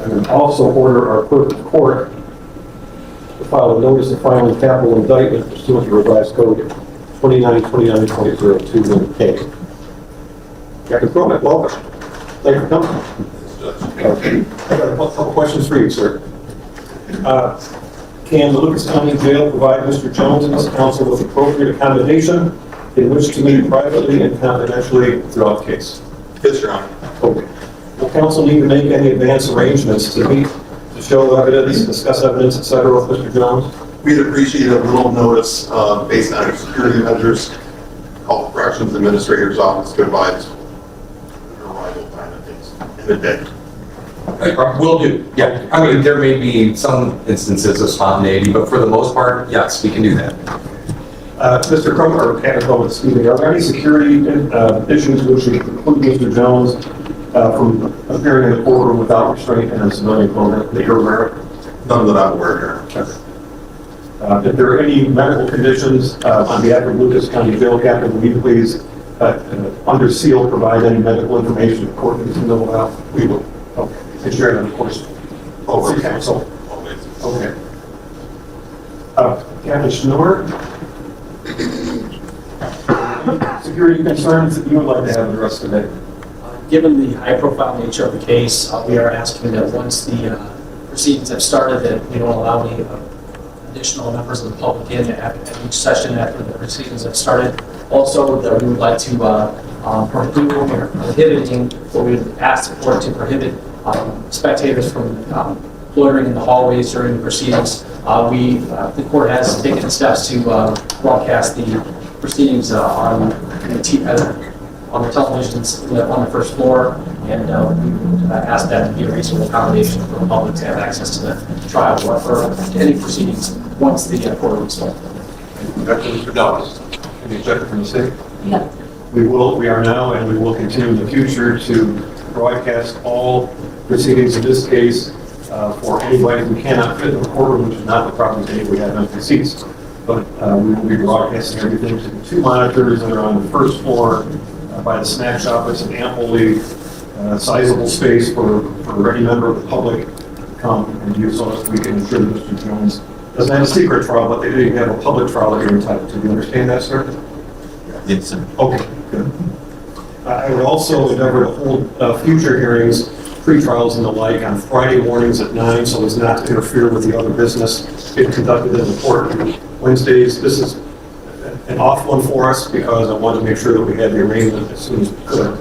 And then also order our clerk of court to file a notice of filing capital indictment pursuant to revised code 2929.2021K. Captain Cronin, welcome. Thank you for coming. Okay. I got a couple questions for you, sir. Can the Lucas County Jail provide Mr. Jones and his counsel with appropriate accommodation in which to meet privately and confidentially throughout the case? Yes, Your Honor. Okay. Will counsel need to make any advance arrangements to meet, to show evidence, discuss evidence, etc. with Mr. Jones? We'd appreciate a little notice based on our security measures. Health Corrections Administrator's Office could advise your arrival time and things in the day. Will do. Yeah. I mean, there may be some instances of spontaneity, but for the most part, yes, we can do that. Mr. Cronin, or Captain Cronin, excuse me, are there any security issues which would preclude Mr. Jones from appearing in the courtroom without restraint and a civilian clothing that you're aware of? None that I'm aware of. Okay. If there are any medical conditions on behalf of Lucas County Jail, Captain, will you please, under seal, provide any medical information the court needs to know about? We will. Okay. And share that, of course. Over counsel. Okay. Captain Schnur, security concerns that you would like to have addressed today? Given the high-profile nature of the case, we are asking that once the proceedings have started, that we don't allow any additional members of the public in at each session after the proceedings have started. Also, that we would like to prohibiting, or we would ask the court to prohibit spectators from loitering in the hallways during the proceedings. The court has taken steps to broadcast the proceedings on the televisions on the first floor, and we would ask that to be a reasonable accommodation for the public to have access to the trial or for any proceedings once the court is installed. Mr. Dallas, any objection from the state? Yeah. We are now, and we will continue in the future to broadcast all proceedings in this case for anybody who cannot fit in the courtroom, which is not the proper date we have empty seats. But we will be broadcasting everything to the 2 monitors that are on the first floor by the snack shop. It's an amply sizable space for any member of the public to come and use, so that we can ensure that Mr. Jones doesn't have a secret trial, but they do have a public trial that you're entitled to. Do you understand that, sir? Yes, sir. Okay, good. I would also endeavor to hold future hearings, pre-trials and the like, on Friday mornings at 9, so as not to interfere with the other business being conducted in the court. Wednesdays, this is an off one for us because I wanted to make sure that we had the arrangement as soon as we could.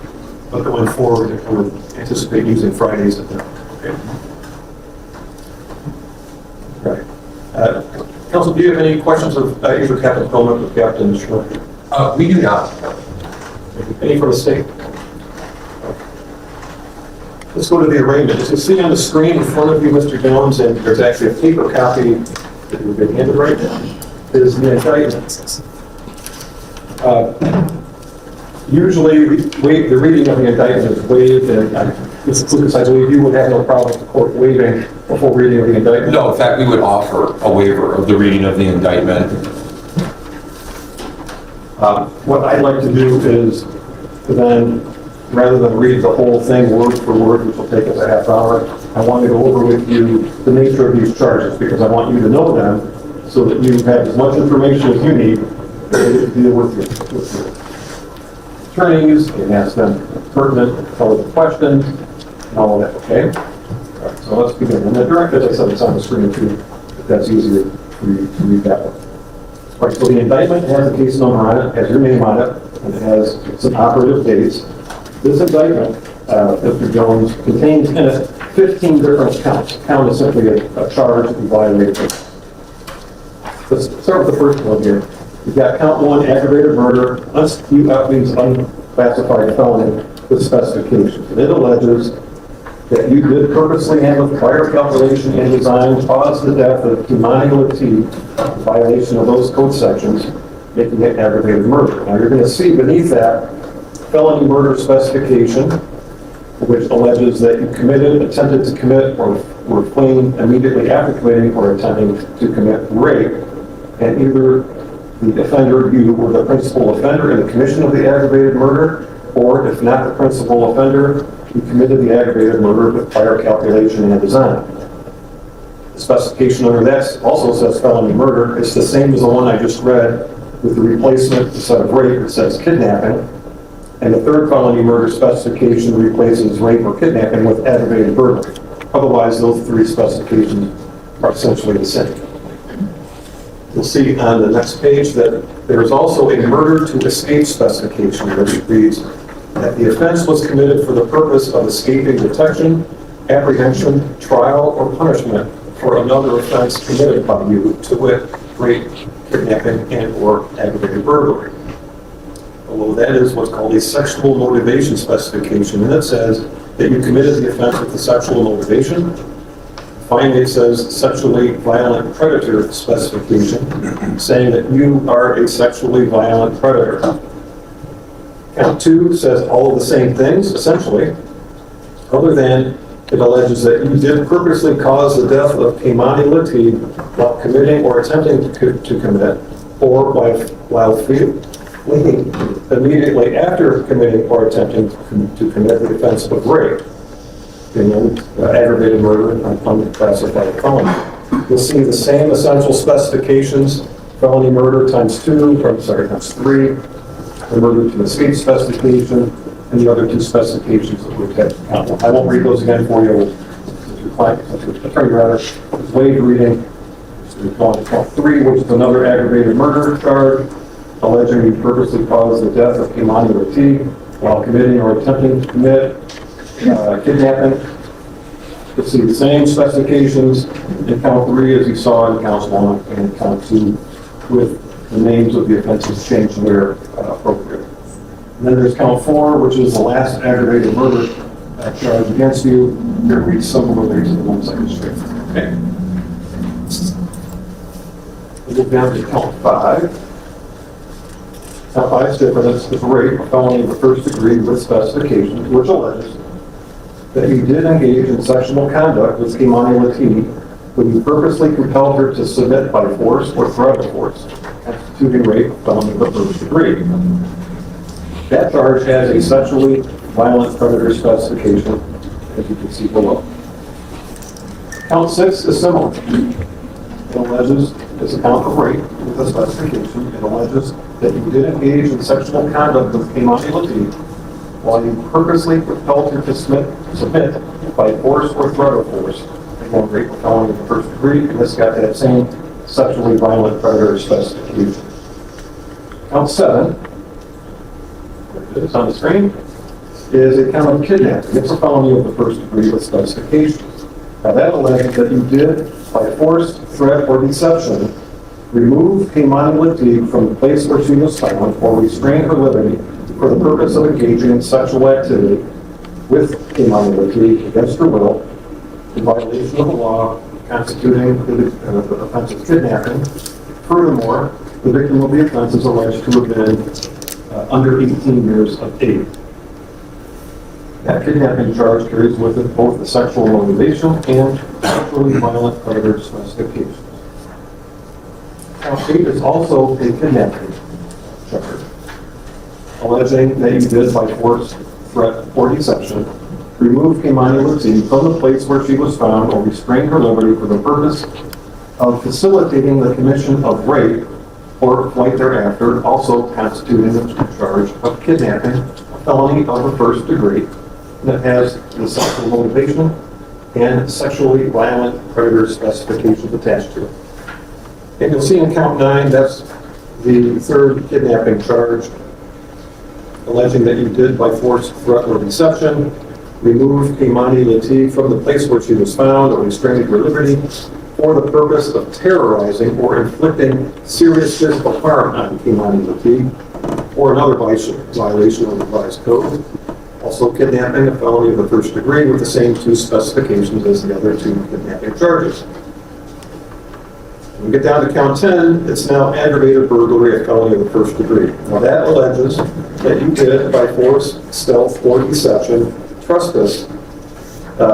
But going forward, I would anticipate using Fridays at that. Okay. Right. Counsel, do you have any questions of either Captain Coleman or Captain Schmidt? We do not. Any from the state? Let's go to the arraignment. As you see on the screen in front of you, Mr. Jones, and there's actually a paper copy that you've been handed right now, is the indictment. Usually, the reading of the indictment is waived, and Mr. Lucas, I believe you would have no problem with the court waiving before reading of the indictment. No, in fact, we would offer a waiver of the reading of the indictment. What I'd like to do is to then, rather than read the whole thing word for word, which will take us a half hour, I want to go over with you the nature of these charges, because I want you to know them so that you have as much information as you need to deal with your attorneys and ask them pertinent, relevant questions, and all of that, okay? All right, so let's begin. And the direct, as I said, it's on the screen too, if that's easier for you to read that one. All right, so the indictment has a case number on it, has your name on it, and it has some operative dates. This indictment, Mr. Jones, contains in it 15 different counts. Count is simply a charge that you violated. Let's start with the first one here. You've got count 1, aggravated murder, that means unclassified felony with specifications. And it alleges that you did purposely and with prior calculation and design cause the death of Kei'Mani Latigue in violation of those code sections, making it aggravated murder. Now you're going to see beneath that felony murder specification, which alleges that you committed, attempted to commit, or were fleeing immediately after committing or attempting to commit rape, and either the offender, you were the principal offender in the commission of the aggravated murder, or if not the principal offender, you committed the aggravated murder with prior calculation and design. The specification under that also says felony murder. It's the same as the one I just read with the replacement instead of rape, it says kidnapping. And the third felony murder specification replaces rape or kidnapping with aggravated burglary. Otherwise, those three specifications are essentially the same. You'll see on the next page that there is also a murder to escape specification, which reads that the offense was committed for the purpose of escaping detection, apprehension, trial, or punishment for another offense committed by you, to wit, rape, kidnapping, and or aggravated burglary. Below that is what's called a sexual motivation specification, and it says that you committed the offense with the sexual motivation. Finally, it says sexually violent predator specification, saying that you are a sexually violent predator. Count 2 says all of the same things, essentially, other than it alleges that you did purposely cause the death of Kei'Mani Latigue while committing or attempting to commit, or while fleeing immediately after committing or attempting to commit the offense of rape, aggravated murder, and unclassified felony. You'll see the same essential specifications: felony murder times 3, the murder to escape specification, and the other two specifications that we've had. I won't read those again for you. Attorney rather, waive reading. So we're going to count 3, which is another aggravated murder charge, alleging you purposely caused the death of Kei'Mani Latigue while committing or attempting to commit kidnapping. You'll see the same specifications in count 3 as you saw in counts 1 and count 2, with the names of the offenses changed where appropriate. And then there's count 4, which is the last aggravated murder charge against you. Here reads similarly to the ones I just read. Okay. We'll move down to count 5. Count 5 is different. It's rape, a felony of the first degree with specifications, which alleges that you did engage in sexual conduct with Kei'Mani Latigue when you purposely compelled her to submit by force or threat of force, constituting rape, felony of the first degree. That charge has a sexually violent predator specification, as you can see below. Count 6 is similar. It alleges it's a count of rape with a specification. It alleges that you did engage in sexual conduct with Kei'Mani Latigue while you purposely compelled her to submit by force or threat of force. Again, rape, felony of the first degree, and this got that same sexually violent predator specification. Count 7, it's on the screen, is a count of kidnapping. It's a felony of the first degree with specifications. Now that alleges that you did, by force, threat, or deception, remove Kei'Mani Latigue from the place where she was found or restrain her liberty for the purpose of engaging in sexual activity with Kei'Mani Latigue against her will, in violation of the law constituting the offense of kidnapping. Furthermore, the victim of the offense is alleged to have been under 18 years of age. That kidnapping charge carries with it both the sexual motivation and sexually violent predator specifications. Count 8 is also a kidnapping charge, alleging that you did by force, threat, or deception remove Kei'Mani Latigue from the place where she was found or restrain her liberty for the purpose of facilitating the commission of rape, or flight thereafter, also constituting the charge of kidnapping, a felony of the first degree that has the sexual motivation and sexually violent predator specifications attached to it. And you'll see in count 9, that's the third kidnapping charge, alleging that you did by force, threat, or deception remove Kei'Mani Latigue from the place where she was found or restrained her liberty for the purpose of terrorizing or inflicting serious physical harm on Kei'Mani Latigue or another violation of the revised code. Also kidnapping, a felony of the first degree with the same 2 specifications as the other 2 kidnapping charges. When we get down to count 10, it's now aggravated burglary, a felony of the first degree. Now that alleges that you did by force, stealth, or deception trespass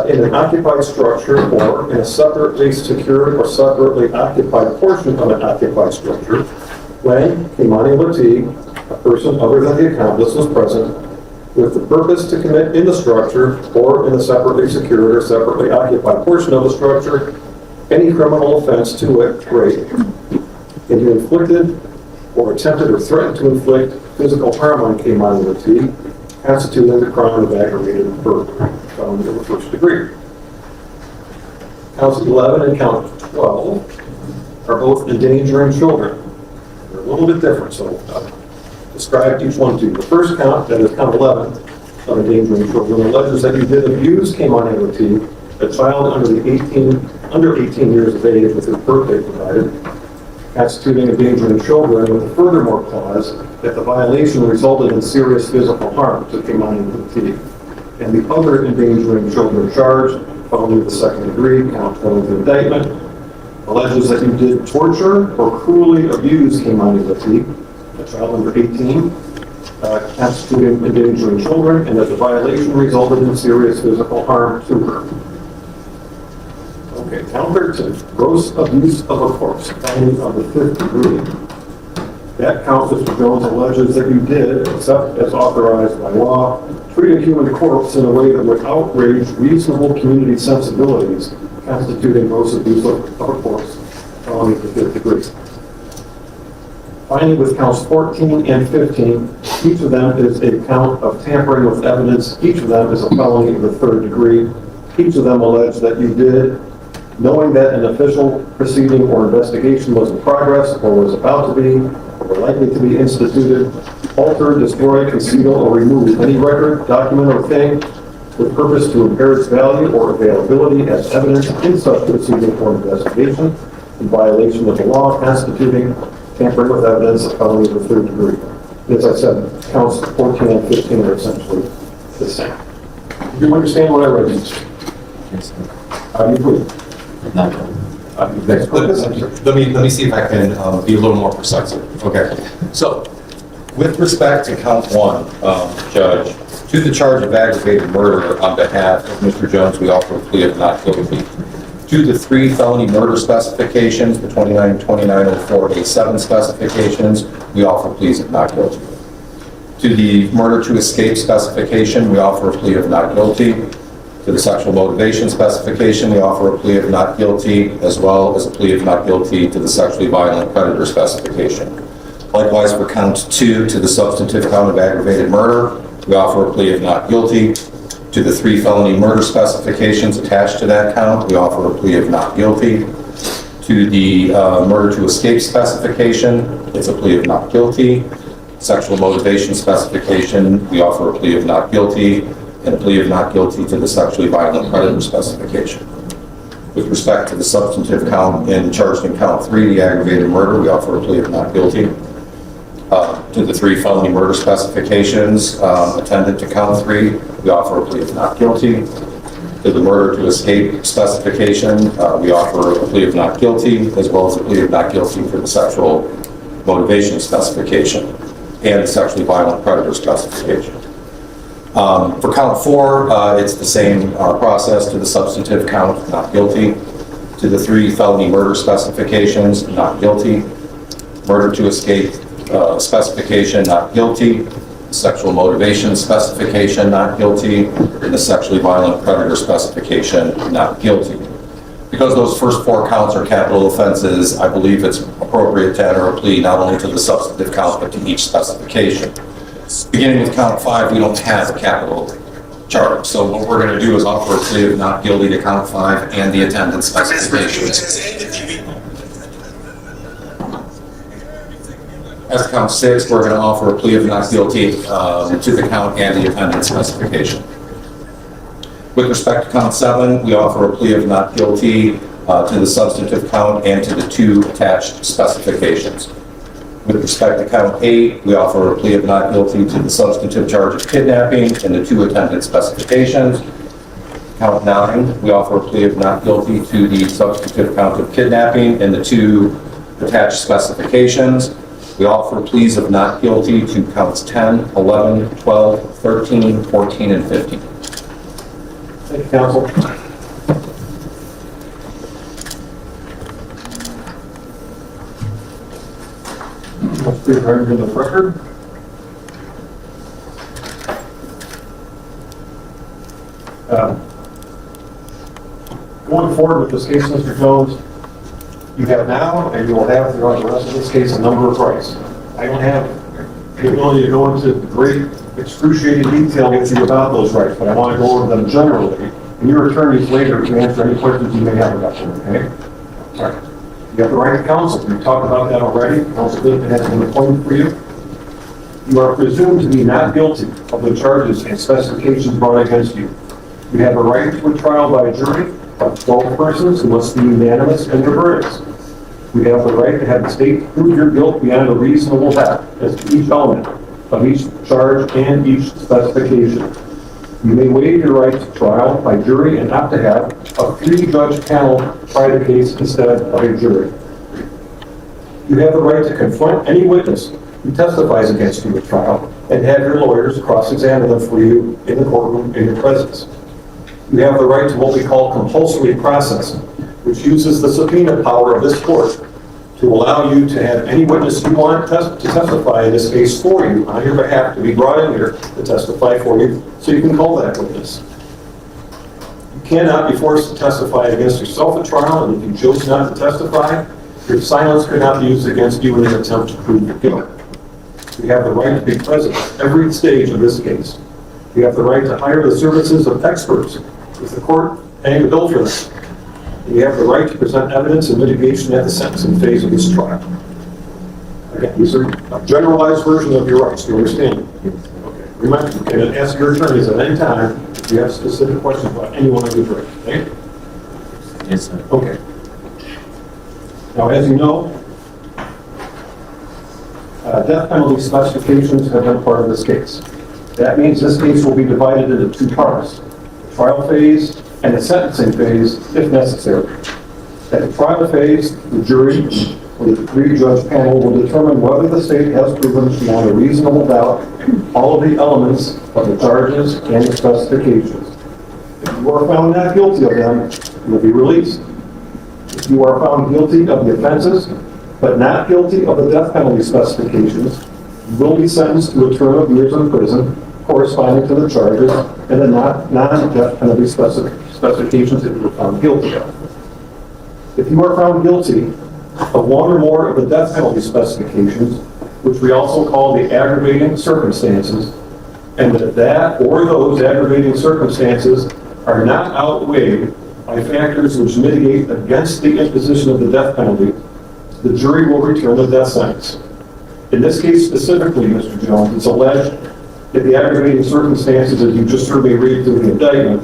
in an occupied structure or in a separately secured or separately occupied portion of an occupied structure when Kei'Mani Latigue, a person other than the accomplice, was present with the purpose to commit in the structure or in a separately secured or separately occupied portion of the structure any criminal offense to it, rape, and you inflicted or attempted or threatened to inflict physical harm on Kei'Mani Latigue, constituting the crime of aggravated burglary, felony of the first degree. Counts 11 and count 12 are both endangering children. They're a little bit different, so describe each one to you. The first count, that is count 11, of endangering children, alleges that you did abuse Kei'Mani Latigue, a child under 18 years of age with his birthday provided, constituting endangering children with a furthermore clause that the violation resulted in serious physical harm to Kei'Mani Latigue. And the other endangering children charge, felony of the second degree, count 12 of the indictment, alleges that you did torture or cruelly abuse Kei'Mani Latigue, a child under 18, constituting endangering children, and that the violation resulted in serious physical harm to her. Okay, count 13, gross abuse of a corpse, felony of the fifth degree. That count, Mr. Jones, alleges that you did, except as authorized by law, treat a human corpse in a way that would outrage reasonable community sensibilities, constituting gross abuse of a corpse, felony of the fifth degree. Finally, with counts 14 and 15, each of them is a count of tampering with evidence. Each of them is a felony of the third degree. Each of them allege that you did, knowing that an official proceeding or investigation was in progress or was about to be or likely to be instituted, alter, destroy, conceal, or remove any record, document, or thing with purpose to impair its value or availability as evidence in such proceeding or investigation in violation of the law constituting tampering with evidence, a felony of the third degree. As I said, counts 14 and 15 are essentially the same. Do you understand what I read? Yes, sir. How do you plead? Let me see if I can be a little more precise. Okay. So, with respect to count 1, Judge, to the charge of aggravated murder on behalf of Mr. Jones, we offer a plea of not guilty. To the 3 felony murder specifications, the 2904A7 specifications, we offer pleas of not guilty. To the murder to escape specification, we offer a plea of not guilty. To the sexual motivation specification, we offer a plea of not guilty, as well as a plea of not guilty to the sexually violent predator specification. Likewise, for count 2, to the substantive count of aggravated murder, we offer a plea of not guilty. To the 3 felony murder specifications attached to that count, we offer a plea of not guilty. To the murder to escape specification, it's a plea of not guilty. Sexual motivation specification, we offer a plea of not guilty, and a plea of not guilty to the sexually violent predator specification. With respect to the substantive count charged in count 3, the aggravated murder, we offer a plea of not guilty. To the 3 felony murder specifications attendant to count 3, we offer a plea of not guilty. To the murder to escape specification, we offer a plea of not guilty, as well as a plea of not guilty for the sexual motivation specification and the sexually violent predator specification. For count 4, it's the same process to the substantive count, not guilty. To the 3 felony murder specifications, not guilty. Murder to escape specification, not guilty. Sexual motivation specification, not guilty. And the sexually violent predator specification, not guilty. Because those first 4 counts are capital offenses, I believe it's appropriate to enter a plea not only to the substantive count, but to each specification. Beginning with count 5, we don't have a capital charge. So what we're going to do is offer a plea of not guilty to count 5 and the attendance specifications. As to count 6, we're going to offer a plea of not guilty to the count and the attendance specification. With respect to count 7, we offer a plea of not guilty to the substantive count and to the 2 attached specifications. With respect to count 8, we offer a plea of not guilty to the substantive charge of kidnapping and the 2 attendance specifications. Count 9, we offer a plea of not guilty to the substantive count of kidnapping and the 2 attached specifications. We offer pleas of not guilty to counts 10, 11, 12, 13, 14, and 15. Thank you, counsel. Let's be right in the record. Going forward with this case, Mr. Jones, you have now, and you will have throughout the rest of this case, a number of rights. I don't have the ability to go into great excruciating detail with you about those rights, but I want to go over them generally, and your attorneys later can answer any questions you may have about them, okay? All right. You have the right to counsel. We've talked about that already. Counsel Clinton has been appointed for you. You are presumed to be not guilty of the charges and specifications brought against you. You have a right to a trial by a jury of 12 persons who must be unanimous in their verdicts. You have the right to have the state prove your guilt beyond a reasonable doubt as to each element of each charge and each specification. You may waive your right to trial by jury and opt to have a 3-judge panel try the case instead of a jury. You have the right to confront any witness who testifies against you at trial and have your lawyers cross-examine them for you in the courtroom in your presence. You have the right to what we call compulsory processing, which uses the subpoena power of this court to allow you to have any witness you want to testify in this case for you on your behalf to be brought in here to testify for you so you can call that witness. You cannot be forced to testify against yourself at trial, and if you chose not to testify, your silence could not be used against you in an attempt to prove your guilt. You have the right to be present at every stage of this case. You have the right to hire the services of experts if the court paying the bill for them. You have the right to present evidence and mitigation at the sentencing phase of this trial. Again, these are a generalized version of your rights. Do you understand? Okay. Remember, you can ask your attorneys at any time if you have specific questions about any one of these rights. Okay? Yes, sir. Okay. Now, as you know, death penalty specifications have been part of this case. That means this case will be divided into 2 parts: the trial phase and the sentencing phase, if necessary. At the trial phase, the jury, or the 3-judge panel, will determine whether the state has proven beyond a reasonable doubt all of the elements of the charges and the specifications. If you are found not guilty of them, you will be released. If you are found guilty of the offenses, but not guilty of the death penalty specifications, you will be sentenced to a term of years in prison corresponding to the charges and the non-death penalty specifications that you were found guilty of. If you are found guilty of one or more of the death penalty specifications, which we also call the aggravating circumstances, and that or those aggravating circumstances are not outweighed by factors which mitigate against the imposition of the death penalty, the jury will return the death sentence. In this case specifically, Mr. Jones, it's alleged that the aggravating circumstances, as you just heard me read through the indictment,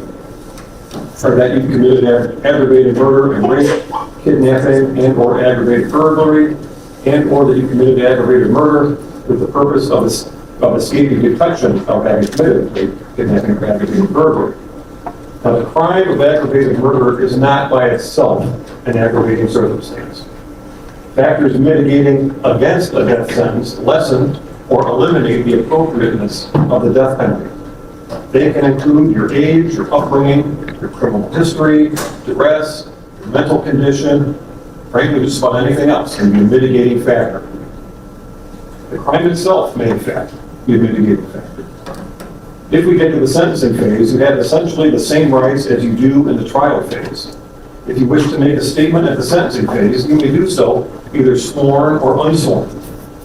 are that you committed aggravated murder and rape, kidnapping, and or aggravated burglary, and or that you committed aggravated murder with the purpose of escaping detection of having committed rape, kidnapping, or aggravated burglary. Now, the crime of aggravated murder is not by itself an aggravating circumstance. Factors mitigating against a death sentence lessen or eliminate the appropriateness of the death penalty. They can include your age, your upbringing, your criminal history, duress, your mental condition, frankly, just about anything else can be a mitigating factor. The crime itself may, in fact, be a mitigating factor. If we get to the sentencing phase, you have essentially the same rights as you do in the trial phase. If you wish to make a statement at the sentencing phase, you may do so either sworn or unsworn.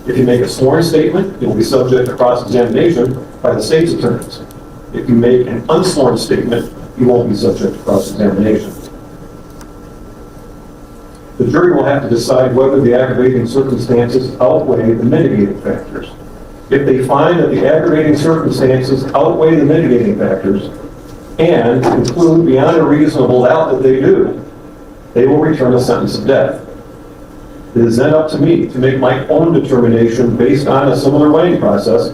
If you make a sworn statement, you'll be subject to cross-examination by the state's attorneys. If you make an unsworn statement, you won't be subject to cross-examination. The jury will have to decide whether the aggravating circumstances outweigh the mitigating factors. If they find that the aggravating circumstances outweigh the mitigating factors and conclude beyond a reasonable doubt that they do, they will return a sentence of death. It is then up to me to make my own determination based on a similar weighing process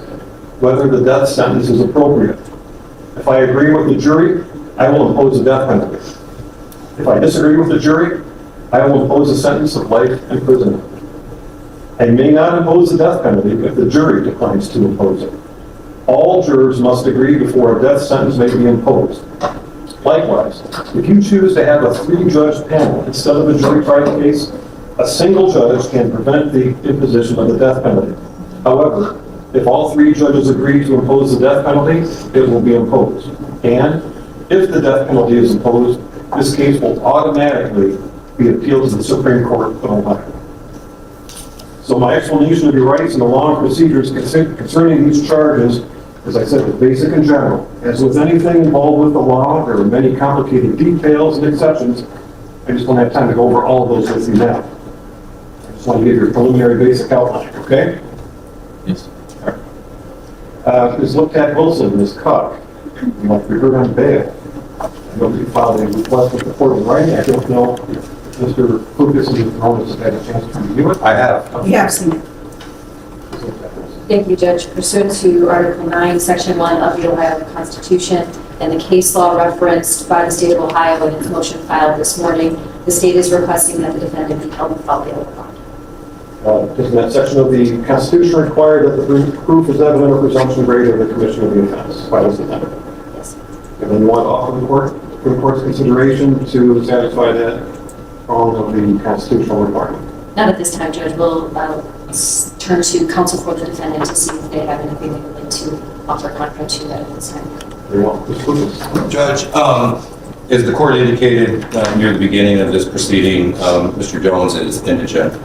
whether the death sentence is appropriate. If I agree with the jury, I will impose a death penalty. If I disagree with the jury, I will impose a sentence of life imprisonment. I may not impose the death penalty if the jury declines to impose it. All jurors must agree before a death sentence may be imposed. Likewise, if you choose to have a 3-judge panel instead of a jury trial case, a single judge can prevent the imposition of the death penalty. However, if all 3 judges agree to impose the death penalty, it will be imposed. And if the death penalty is imposed, this case will automatically be appealed to the Supreme Court of Ohio. So my explanation of your rights and the law and procedures concerning these charges, as I said, is basic and general. As with anything involved with the law, there are many complicated details and exceptions. I just don't have time to go over all of those with you now. I just want to give you a preliminary basic outline, okay? Yes. Ms. Latigue, Ms. Cook, you want to be heard on bail. I know you filed a request with the court in writing. I don't know if Mr. Lucas and Mr. Holmes have had a chance to review it. I have. We have seen it. Thank you, Judge. Pursuant to Article 9, Section 1 of the Ohio Constitution and the case law referenced by the state of Ohio in its motion filed this morning, the state is requesting that the defendant be held without bail or bond. Doesn't that section of the Constitution require that the proof is evident or presumption greater than the commission of the offense by the defendant? Yes. And then you want to offer the court's consideration to satisfy that prong of the constitutional requirement? Not at this time, Judge. We'll turn to counsel for the defendant to see if they have anything they would like to offer contrary to that at this time. Very well. Mr. Lucas. Judge, as the court indicated near the beginning of this proceeding, Mr. Jones is indigent.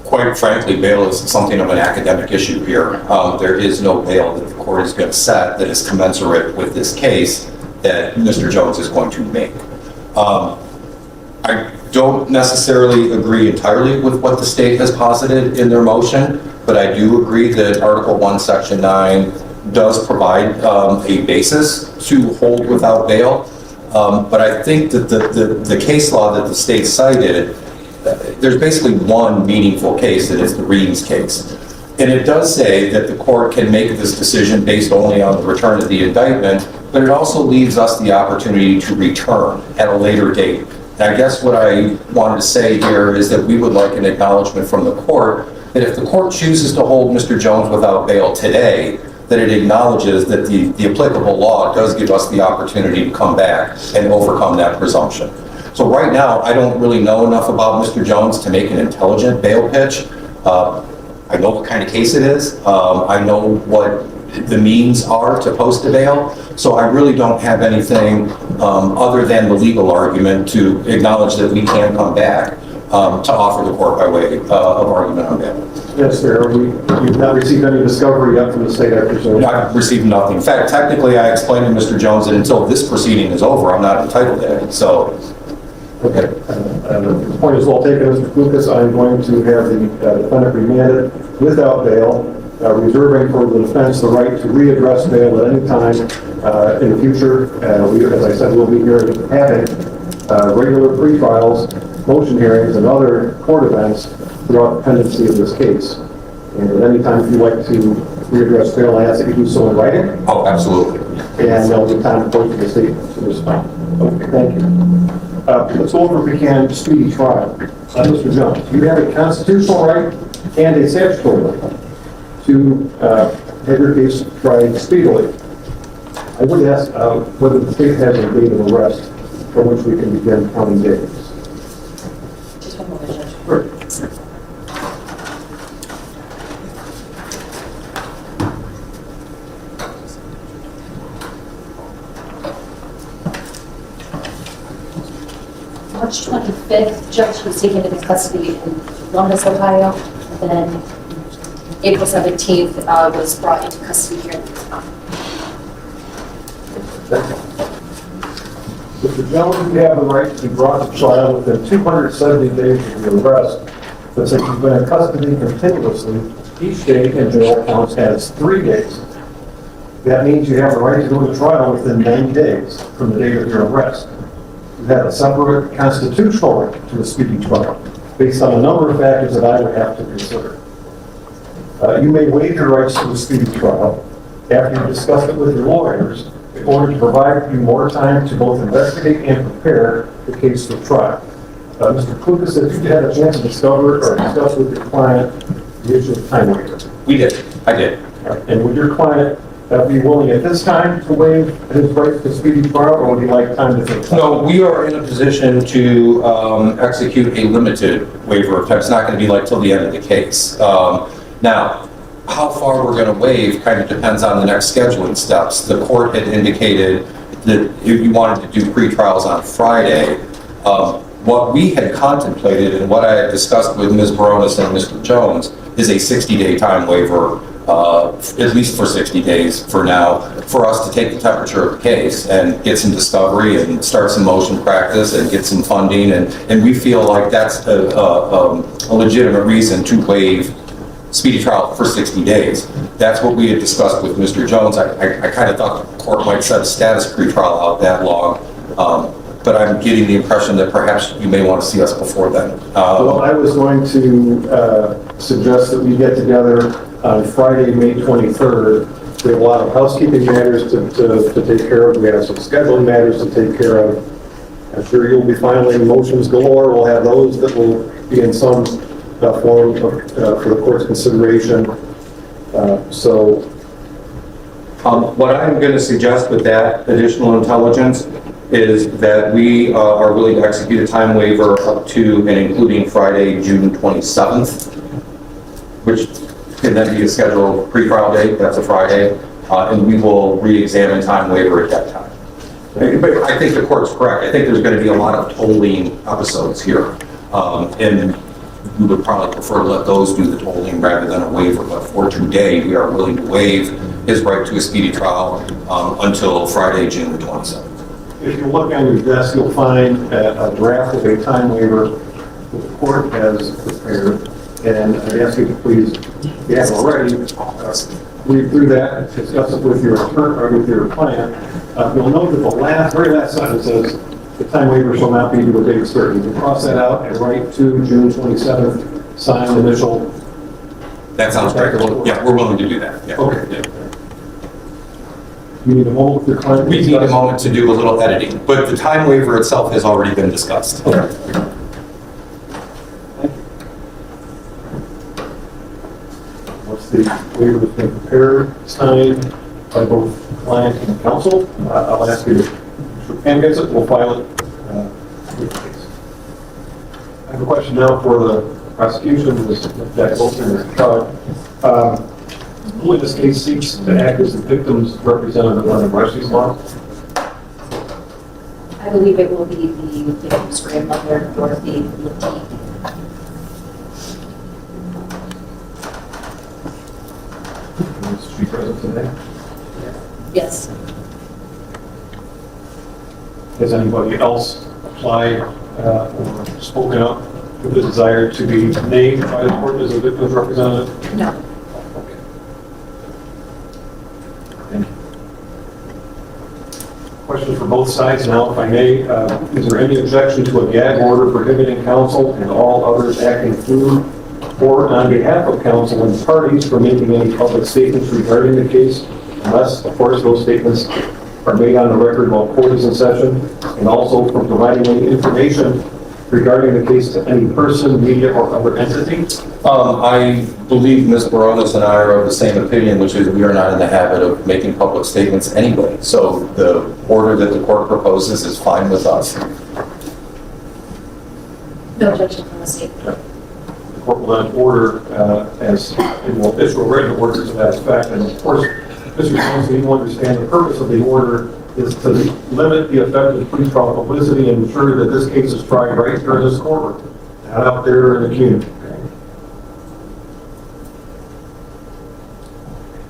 Quite frankly, bail is something of an academic issue here. There is no bail that the court is going to set that is commensurate with this case that Mr. Jones is going to make. I don't necessarily agree entirely with what the state has posited in their motion, but I do agree that Article 1, Section 9 does provide a basis to hold without bail. But I think that the case law that the state cited, there's basically one meaningful case, and it's the Reams case. And it does say that the court can make this decision based only on the return of the indictment, but it also leaves us the opportunity to return at a later date. And I guess what I wanted to say here is that we would like an acknowledgement from the court that if the court chooses to hold Mr. Jones without bail today, that it acknowledges that the applicable law does give us the opportunity to come back and overcome that presumption. So right now, I don't really know enough about Mr. Jones to make an intelligent bail pitch. I know what kind of case it is. I know what the means are to post a bail. So I really don't have anything other than the legal argument to acknowledge that we can come back to offer the court by way of argument on bail. Yes, sir. You've not received any discovery yet from the state, I presume? I've received nothing. In fact, technically, I explained to Mr. Jones that until this proceeding is over, I'm not entitled to it. So, okay. The point is well taken, Mr. Lucas. I'm going to have the defendant remanded without bail, reserving for the defense the right to readdress bail at any time in the future. As I said, we'll be here having regular pre-trials, motion hearings, and other court events throughout the pendency of this case. And at any time, if you'd like to readdress bail, I ask that you do so in writing. Oh, absolutely. And there'll be time for the state to respond. Okay, thank you. Let's go over if we can speedy trial. Mr. Jones, you have a constitutional right and a statutory right to have your case tried speedily. I would ask whether the state has a date of arrest from which we can begin counting days. Just one moment, Judge. Sure. March 25th, Judge was taken into custody in Columbus, Ohio. And then April 17th was brought into custody here in Wisconsin. Mr. Jones, you have the right to be brought to trial within 270 days of your arrest, but since you've been in custody continuously, each day in jail counts as 3 days. That means you have the right to go to trial within 90 days from the date of your arrest. You have a separate constitutional right to a speedy trial based on a number of factors that I would have to consider. You may waive your rights to a speedy trial after you've discussed it with your lawyers in order to provide you more time to both investigate and prepare the case for trial. Mr. Kovas, if you had a chance to discover or discuss with your client the issue of time waiver. We did. I did. And would your client be willing at this time to waive his right to speedy trial, or would he like time to think? No, we are in a position to execute a limited waiver of time. It's not going to be like till the end of the case. Now, how far we're going to waive kind of depends on the next scheduling steps. The court had indicated that if you wanted to do pre-trials on Friday, what we had contemplated and what I had discussed with Ms. Baronis and Mr. Jones is a 60-day time waiver, at least for 60 days for now, for us to take the temperature of the case and get some discovery and start some motion practice and get some funding. And we feel like that's a legitimate reason to waive speedy trial for 60 days. That's what we had discussed with Mr. Jones. I kind of thought the court might set a status pre-trial out that long. But I'm getting the impression that perhaps you may want to see us before then. Well, I was going to suggest that we get together on Friday, May 23rd. We have a lot of housekeeping matters to take care of. We have some scheduling matters to take care of. I'm sure you'll be filing motions galore. We'll have those that will be in some form for the court's consideration. What I'm going to suggest with that additional intelligence is that we are willing to execute a time waiver up to and including Friday, June 27th, which can then be a scheduled pre-trial date. That's a Friday, and we will re-examine time waiver at that time. But I think the court's correct. I think there's going to be a lot of tolling episodes here, and we would probably prefer to let those do the tolling rather than a waiver. But for today, we are willing to waive his right to a speedy trial until Friday, June 27th. If you look on your desk, you'll find a draft of a time waiver that the court has prepared. And I'd ask you to please, if you haven't already, read through that, discuss it with your attorney or with your client. You'll note that the very last sentence says, the time waiver shall not be to a date certain. You can cross that out and write to June 27th, sign initial. That sounds great. Yeah, we're willing to do that. Yeah. Okay. Yeah. You need a moment with your client? We need a moment to do a little editing, but the time waiver itself has already been discussed. Okay. Once the waiver has been prepared, signed by both client and counsel, I'll ask you to and gets it, we'll file it with the case. I have a question now for the prosecution, Ms. Jack Wilson, Mr. Todd. Who in this case seeks to act as the victim's representative under Rushie's law? I believe it will be the victim's grandmother, Dorothy Latigue. Is she present today? Yes. Has anybody else applied or spoken up with the desire to be named by the court as a victim's representative? No. Okay. Thank you. Question for both sides now, if I may. Is there any objection to a gag order prohibiting counsel and all others acting through or on behalf of counsel and parties from making any public statements regarding the case, unless, of course, those statements are made on the record while court is in session, and also from providing any information regarding the case to any person, media, or other entity? I believe Ms. Baronis and I are of the same opinion, which is we are not in the habit of making public statements anyway. So the order that the court proposes is fine with us. No objection from the state. The court will then order as in official written order to that effect, and of course, Mr. Jones, you understand the purpose of the order is to limit the effect of pretrial publicity and ensure that this case is tried right here in this courtroom, not out there in the community.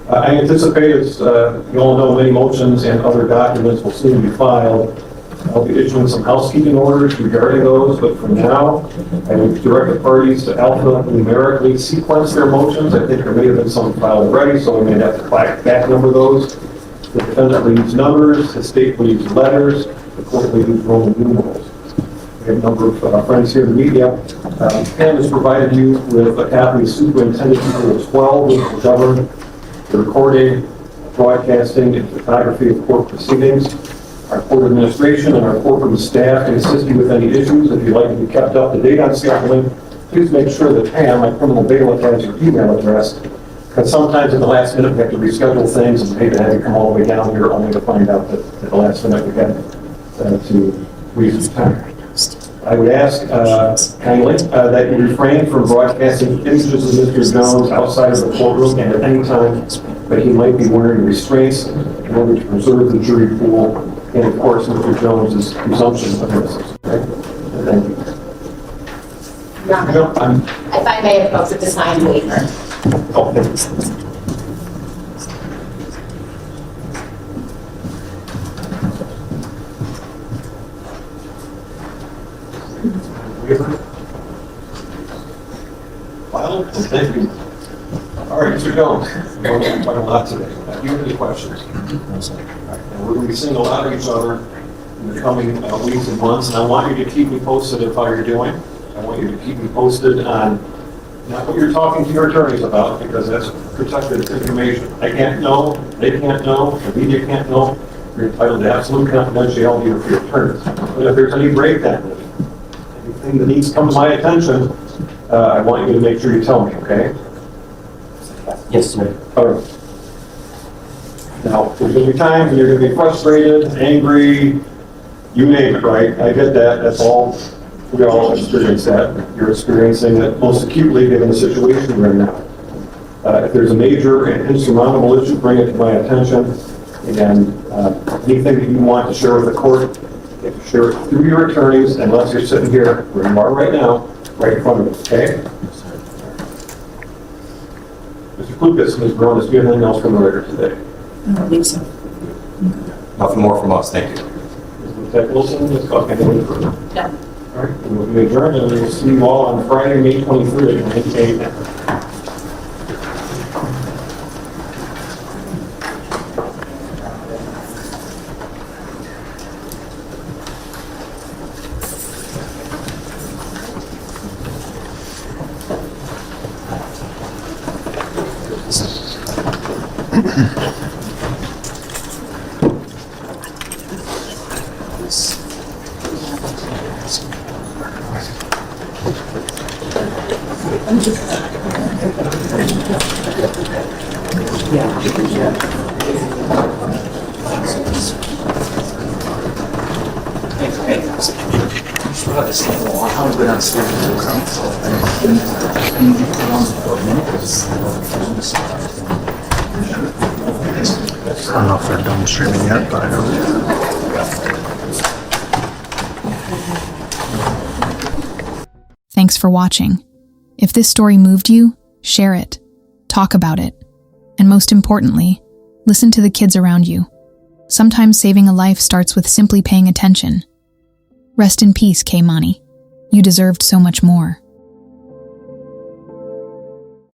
I anticipate, as you all know, many motions and other documents will soon be filed. I'll be issuing some housekeeping orders regarding those, but for now, I would direct the parties to alphanumerically sequence their motions. I think there may have been some filed already, so we may have to back number those. The defendant will use numbers, the state will use letters, the court will use Roman numerals. We have a number of friends here in the media. Pam has provided you with a copy of Superintendent Rule 12, which will govern the recording, broadcasting, and photography of court proceedings. Our court administration and our courtroom staff can assist you with any issues. If you'd like to be kept up to date on scheduling, please make sure that Pam, my criminal bailiff, has your email address, because sometimes at the last minute we have to reschedule things and maybe have you come all the way down here only to find out that at the last minute we had to read some time. I would ask kindly that you refrain from broadcasting images of Mr. Jones outside of the courtroom and at any time that he might be wearing restraints in order to preserve the jury pool and, of course, Mr. Jones's presumption of innocence. Okay? Thank you. If I may approach with the signed waiver. Oh, thank you. Well, thank you. All right, Mr. Jones, we're going to quite a lot today. Do you have any questions? And we're going to be seeing a lot of each other in the coming weeks and months, and I want you to keep me posted of how you're doing. I want you to keep me posted on not what you're talking to your attorneys about, because that's protected information. I can't know, they can't know, the media can't know. You're entitled to absolute confidentiality for your attorneys. But if there's any breakdown, anything that needs to come to my attention, I want you to make sure you tell me, okay? Yes, sir. All right. Now, there's going to be times when you're going to be frustrated, angry, you name it, right? I get that. That's all. We all experience that. You're experiencing it most acutely given the situation we're in now. If there's a major and insurmountable issue, bring it to my attention. And anything that you want to share with the court, you have to share it through your attorneys, unless you're sitting here where you are right now, right in front of us, okay? Mr. 𝐾𝐿, Ms. Baronis, do you have anything else from the record today? I don't think so. Nothing more from us, thank you. Ms. Wilson, Ms. Cook, anything further? No. All right, we'll be adjourned, and we'll see you all on Friday, May 23rd at 9 a.m. I don't know if they're done streaming yet, but I know. Thanks for watching. If this story moved you, share it, talk about it, and most importantly, listen to the kids around you. Sometimes saving a life starts with simply paying attention. Rest in peace, Kaymani. You deserved so much more.